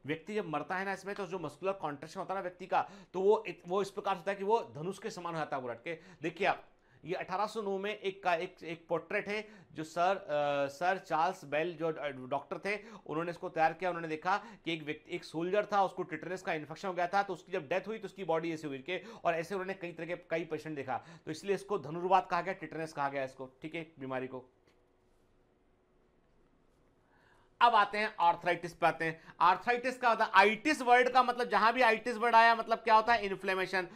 व्यक्ति जब मरता है ना इसमें, तो जो मस्कुलर कॉन्ट्रैक्शन होता है ना व्यक्ति का, तो वो इस प्रकार होता है कि वो धनुष के समान हो जाता है उलट के। देखिए आप, ये 1809 में एक पोर्ट्रेट है जो सर चार्ल्स बेल जो डॉक्टर थे, उन्होंने इसको तैयार किया। उन्होंने देखा कि एक सोल्जर था, उसको टिटेनस का इन्फेक्शन हो गया था, तो उसकी जब डेथ हुई तो उसकी बॉडी ऐसे हुई के, और ऐसे उन्होंने कई तरह के कई पेशेंट देखा, तो इसलिए इसको धनुर्वात कहा गया, टिटेनस कहा गया इसको, ठीक है, बीमारी को। अब आते हैं आर्थराइटिस पे आते हैं। आर्थराइटिस का होता है, आइटिस वर्ड का मतलब, जहां भी आइटिस वर्ड आया मतलब क्या होता है, इन्फ्लेमेशन।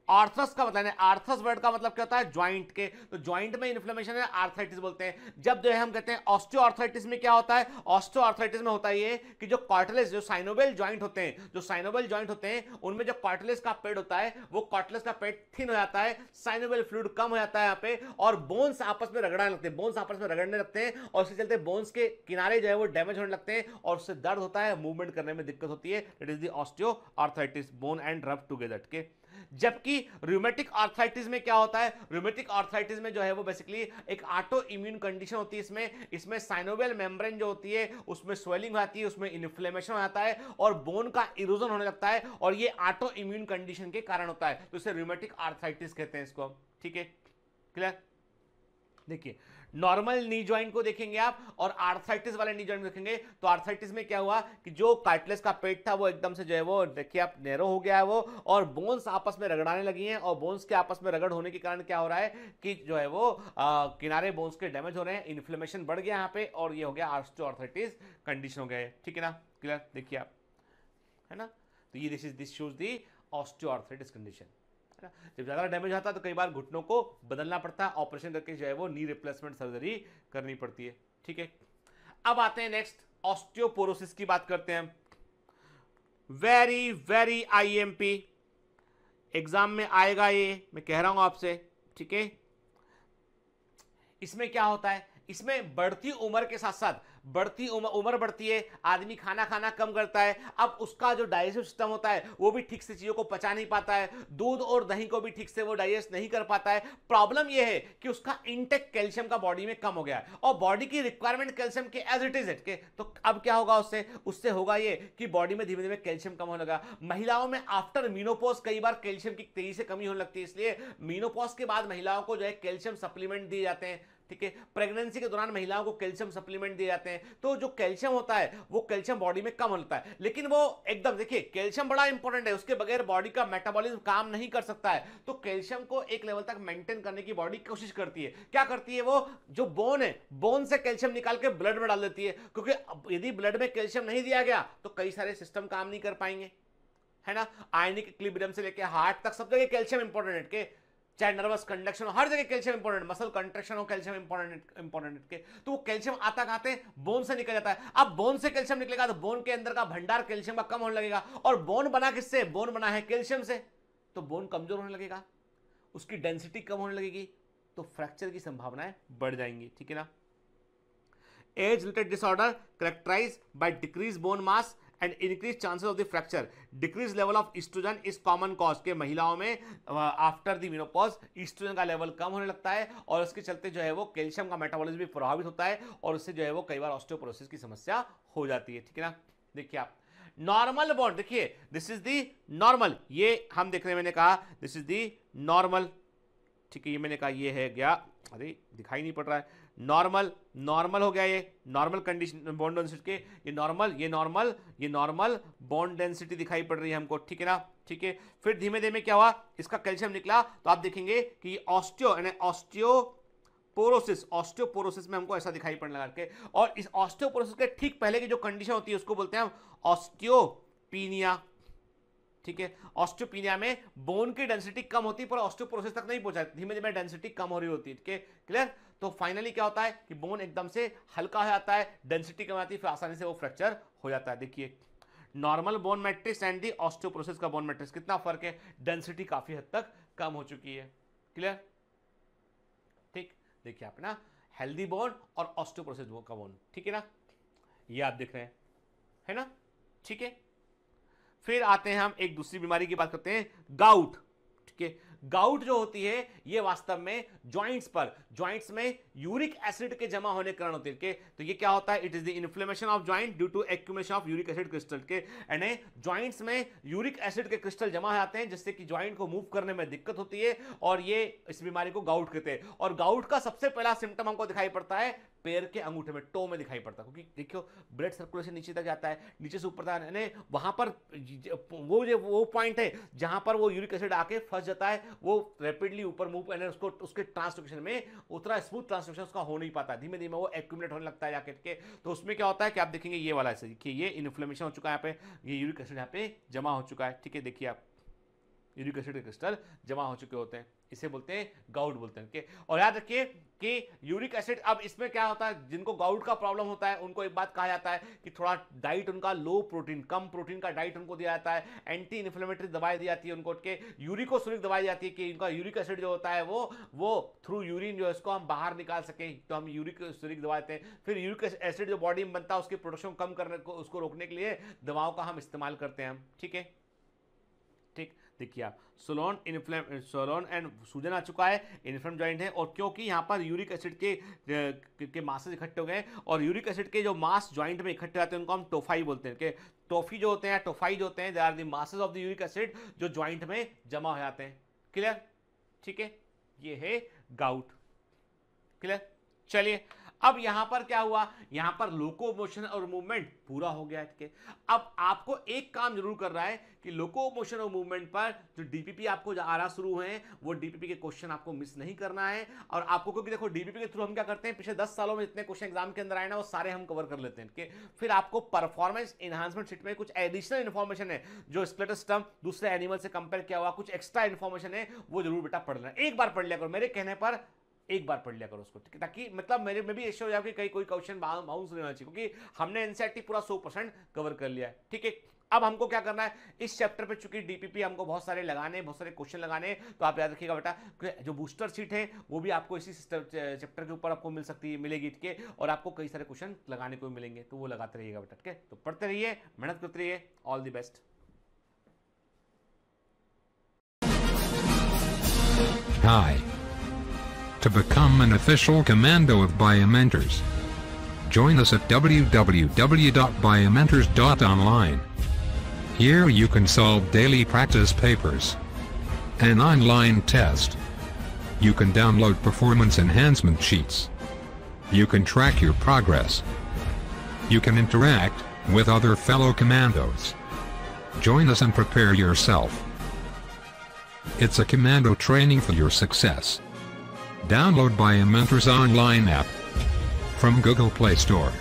आर्थ्रस का मतलब, आर्थ्रस वर्ड का मतलब क्या होता है, ज्वाइंट के, तो ज्वाइंट में इन्फ्लेमेशन है, आर्थराइटिस बोलते हैं। जब जो है हम कहते हैं ऑस्टियोआर्थराइटिस में क्या होता है, ऑस्टियोआर्थराइटिस में होता है ये कि जो कार्टिलेज, जो साइनोवियल जॉइंट होते हैं, जो साइनोवियल जॉइंट होते हैं उनमें जो कार्टिलेज का पेड होता है, वो कार्टिलेज का पेड थिन हो जाता है, साइनोवियल फ्लूइड कम हो जाता है यहाँ पे, और बोन्स आपस में रगड़ने लगते हैं, बोन्स आपस में रगड़ने लगते हैं, और इसके चलते बोन्स के किनारे जो है वो डैमेज होने लगते हैं, और उससे दर्द होता है, मूवमेंट करने में दिक्कत होती है। It is the osteoarthritis, bone and रब टुगेदर के। जबकि रूमेटिक आर्थराइटिस में क्या होता है, रूमेटिक आर्थराइटिस में जो है वो बेसिकली एक ऑटो इम्यून कंडीशन होती है। इसमें साइनोवियल मेम्ब्रेन जो होती है उसमें स्वेलिंग आती है, उसमें इन्फ्लेमेशन हो जाता है, और बोन का इरोजन होने लगता है, और ये ऑटो इम्यून कंडीशन के कारण होता है, तो इसे रूमेटिक आर्थराइटिस कहते हैं इसको, ठीक है, क्लियर। देखिए, नॉर्मल नी जॉइंट को देखेंगे आप और आर्थराइटिस वाले नी जॉइंट देखेंगे, तो आर्थराइटिस में क्या हुआ कि जो कार्टिलेज का पेट था वो एकदम से जो है वो देखिए आप नैरो हो गया है वो, और बोन्स आपस में रगड़ाने लगी हैं, और बोन्स के आपस में रगड़ होने के कारण क्या हो रहा है कि जो है वो किनारे बोन्स के डैमेज हो रहे हैं, इन्फ्लेमेशन बढ़ गया यहाँ पे, और ये हो गया ऑस्टियोआर्थराइटिस कंडीशन हो गया है, ठीक है ना, क्लियर। देखिए आप, है ना, तो ये this shows the osteoarthritis condition. जब ज्यादा डैमेज आता है तो कई बार घुटनों को बदलना पड़ता है, ऑपरेशन करके जो है वो नी रिप्लेसमेंट सर्जरी करनी पड़ती है, ठीक है। अब आते हैं नेक्स्ट, ऑस्टियोपोरोसिस की बात करते हैं। वेरी वेरी आईएमपी, एग्जाम में आएगा ये, मैं कह रहा हूं आपसे, ठीक है। इसमें क्या होता है, इसमें बढ़ती उम्र के साथ साथ बढ़ती उम्र बढ़ती है, आदमी खाना खाना कम करता है, अब उसका जो डाइजेस्टिव सिस्टम होता है वो भी ठीक से चीजों को पचा नहीं पाता है, दूध और दही को भी ठीक से वो डाइजेस्ट नहीं कर पाता है। प्रॉब्लम ये है कि उसका इंटेक कैल्शियम का बॉडी में कम हो गया है, और बॉडी की रिक्वायरमेंट कैल्शियम के एज इट इज के, तो अब क्या होगा उससे होगा ये कि बॉडी में धीमे धीमे कैल्शियम कम होने लगा। महिलाओं में आफ्टर मीनोपॉज कई बार कैल्शियम की तेजी से कमी होने लगती है, इसलिए मीनोपॉज के बाद महिलाओं को जो है कैल्शियम सप्लीमेंट दिए जाते हैं, ठीक है। प्रेगनेंसी के दौरान महिलाओं को कैल्शियम सप्लीमेंट दिए जाते हैं, तो जो कैल्शियम होता है वो कैल्शियम बॉडी में कम होता है, लेकिन वो एकदम देखिए कैल्शियम बड़ा इंपॉर्टेंट है, उसके बगैर बॉडी का मेटाबॉलिज्म काम नहीं कर सकता है, तो कैल्शियम को एक लेवल तक मेंटेन करने की बॉडी कोशिश करती है। क्या करती है, वो जो बोन है, बोन से कैल्शियम निकाल के ब्लड में डाल देती है, क्योंकि यदि ब्लड में कैल्शियम नहीं दिया गया तो कई सारे सिस्टम काम नहीं कर पाएंगे, है ना। आयनिक इक्विलिब्रियम से लेकर हार्ट तक सब जगह कैल्शियम इंपॉर्टेंट है, चाहे नर्वस कंडक्शन हो, हर जगह कैल्शियम इंपॉर्टेंट, मसल कंट्रैक्शन हो, कैल्शियम इंपॉर्टेंट के, तो वो कैल्शियम आता कहते बोन से निकल जाता है। अब बोन से कैल्शियम निकलेगा तो बोन के अंदर का भंडार कैल्शियम का कम होने लगेगा, और बोन बना किससे, बोन बना है कैल्शियम से, तो बोन कमजोर होने लगेगा, उसकी डेंसिटी कम होने लगेगी, तो फ्रैक्चर की संभावनाएं बढ़ जाएंगी, ठीक है ना। Age related disorder characterised by decrease bone mass and increase chances of the fracture, decrease level of oestrogen is common cause के, महिलाओं में आफ्टर द मेनोपॉज ईस्ट्रोजन का लेवल कम होने लगता है, और उसके चलते जो है वो कैल्शियम का मेटाबॉलिज्म भी प्रभावित होता है, और उससे जो है वो कई बार ऑस्टियोपोरोसिस की समस्या हो जाती है, ठीक है ना। देखिए आप, नॉर्मल बोन, देखिए दिस इज द नॉर्मल, ये हम देख रहे हैं, मैंने कहा दिस इज द नॉर्मल, ठीक है, ये मैंने कहा ये है गया, अरे दिखाई नहीं पड़ रहा है, नॉर्मल हो गया, ये नॉर्मल कंडीशन बॉन्ड डेंसिटी के, ये नॉर्मल बॉन्ड डेंसिटी दिखाई पड़ रही है हमको, ठीक है ना, ठीक है। फिर धीमे धीमे क्या हुआ, इसका कैल्शियम निकला, तो आप देखेंगे कि ऑस्टियोपोरोसिस में हमको ऐसा दिखाई पड़ने लगा के, और इस ऑस्टियोपोरोसिस के ठीक पहले की जो कंडीशन होती है उसको बोलते हैं ऑस्टियोपीनिया, ठीक है। ऑस्टियोपीनिया में बोन की डेंसिटी कम होती है पर ऑस्टियोपोरोसिस तक नहीं पहुंचा, धीमे धीमे डेंसिटी कम हो रही होती है, ठीक है, क्लियर। तो फाइनली क्या होता है कि बोन एकदम से हल्का हो जाता है, डेंसिटी कम आती है, फिर आसानी से वो फ्रैक्चर हो जाता है। देखिए normal bone matrix and the osteoporosis का बोन मैट्रिक्स कितना फर्क है, डेंसिटी काफी हद तक कम हो चुकी है, क्लियर, ठीक। देखिए आप ना, हेल्दी बोन और ऑस्टियोपोरोसिस का बोन, ठीक है ना, ये आप देख रहे हैं, है ना, ठीक है। फिर आते हैं हम एक दूसरी बीमारी की बात करते हैं, गाउट, ठीक है। गाउट जो होती है ये वास्तव में जॉइंट्स में यूरिक एसिड के जमा होने के कारण होती है। तो ये क्या होता है? It is the inflammation of joint due to accumulation of uric acid crystal के, यानी जॉइंट्स में यूरिक एसिड के क्रिस्टल जमा हो जाते हैं जिससे कि जॉइंट को मूव करने में दिक्कत होती है, और ये इस बीमारी को गाउट कहते हैं। और गाउट का सबसे पहला सिम्टम हमको दिखाई पड़ता है पैर के अंगूठे में, टो में दिखाई पड़ता है, क्योंकि देखियो ब्लड सर्कुलेशन नीचे तक जाता है, नीचे से ऊपर तक, यानी वहां पर वो पॉइंट है जहां पर वो यूरिक एसिड आके फंस जाता है, वो रैपिडली ऊपर मूव, यानी उसको उसके ट्रांसलोकेशन में उतना स्मूथ ट्रांसलोकेशन उसका हो नहीं पाता, धीमे धीमे वो एक्यूमुलेट होने लगता है जाके के। तो उसमें क्या होता है कि आप देखेंगे ये वाला ऐसे, देखिए ये इन्फ्लेमेशन हो चुका है, यहाँ पे ये यूरिक एसिड यहाँ पे जमा हो चुका है, ठीक है, देखिए आप यूरिक एसिड के क्रिस्टल जमा हो चुके होते हैं, इसे बोलते हैं गाउट बोलते हैं। और याद रखिए कि यूरिक एसिड, अब इसमें क्या होता है, जिनको गाउट का प्रॉब्लम होता है उनको एक बात कहा जाता है कि थोड़ा डाइट उनका लो प्रोटीन, कम प्रोटीन का डाइट उनको दिया जाता है, एंटी इन्फ्लेमेटरी दवाई दी जाती है उनको, के यूरिकोसिलिक दवाई दी जाती है कि इनका यूरिक एसिड जो होता है वो थ्रू यूरिन जो है इसको हम बाहर निकाल सकें, तो हम यूरिकोसिलिक दवा देते हैं। फिर यूरिक एसिड जो बॉडी में बनता है उसकी प्रोडक्शन कम करने को, उसको रोकने के लिए दवाओं का हम इस्तेमाल करते हैं हम, ठीक है, ठीक। देखिए आप सोलोन एंड सूजन आ चुका है, इन्फ्लेम जॉइंट है, और क्योंकि यहाँ पर यूरिक एसिड के मासेस इकट्ठे हो गए, और यूरिक एसिड के जो मास जॉइंट में इकट्ठे होते हैं उनको हम टोफाई बोलते हैं, कि टोफी जो होते हैं, टोफाई जो होते हैं, they are the masses of the uric acid जो जॉइंट में जमा हो जाते हैं। क्लियर? ठीक है, ये है गाउट। क्लियर? चलिए, अब यहां पर क्या हुआ, यहां पर लोकोमोशन और मूवमेंट पूरा हो गया, ठीक है। अब आपको एक काम जरूर कर रहा है कि लोकोमोशन और मूवमेंट पर जो डीपीपी आपको आ रहा शुरू है, वो डीपीपी के क्वेश्चन आपको मिस नहीं करना है। और आपको, क्योंकि देखो डीपीपी के थ्रू हम क्या करते हैं, पिछले 10 सालों में जितने क्वेश्चन एग्जाम के अंदर आए ना वो सारे हम कवर कर लेते हैं, ठीक है। फिर आपको परफॉर्मेंस एनहांसमेंट शीट में कुछ एडिशनल इन्फॉर्मेशन है, जो स्केलेटल सिस्टम दूसरे एनिमल से कंपेयर किया हुआ कुछ एक्स्ट्रा इन्फॉर्मेशन है, वो जरूर बेटा पढ़ लेना, एक बार पढ़ लिया करो, मेरे कहने पर एक बार पढ़ लिया करो उसको, ठीक है, ताकि मतलब मेरे में भी ऐसे हो जाए कि कहीं कोई क्वेश्चन बाउंस नहीं होना चाहिए, क्योंकि हमने एनसीईआरटी पूरा 100% कवर कर लिया है, ठीक है। अब हमको क्या करना है इस चैप्टर पे, चूंकि डीपीपी हमको बहुत सारे लगाने, बहुत सारे क्वेश्चन लगाने, तो आप याद रखिएगा बेटा जो बूस्टर सीट है वो भी आपको इसी चैप्टर के ऊपर आपको मिलेगी, ठीक है, और आपको कई सारे क्वेश्चन लगाने को मिलेंगे, तो वो लगाते रहिएगा बेटा, ठीक है। तो पढ़ते रहिए, मेहनत करते रहिए, all the best. Hi. To become an official commando of Biomentors, join us at www.biomentors.online. Here you can solve daily practice papers, an online test. You can download performance enhancement sheets. You can track your progress. You can interact with other fellow commandos. Join us and prepare yourself. It's a commando training for your success. Download Biomentors online app from Google Play Store.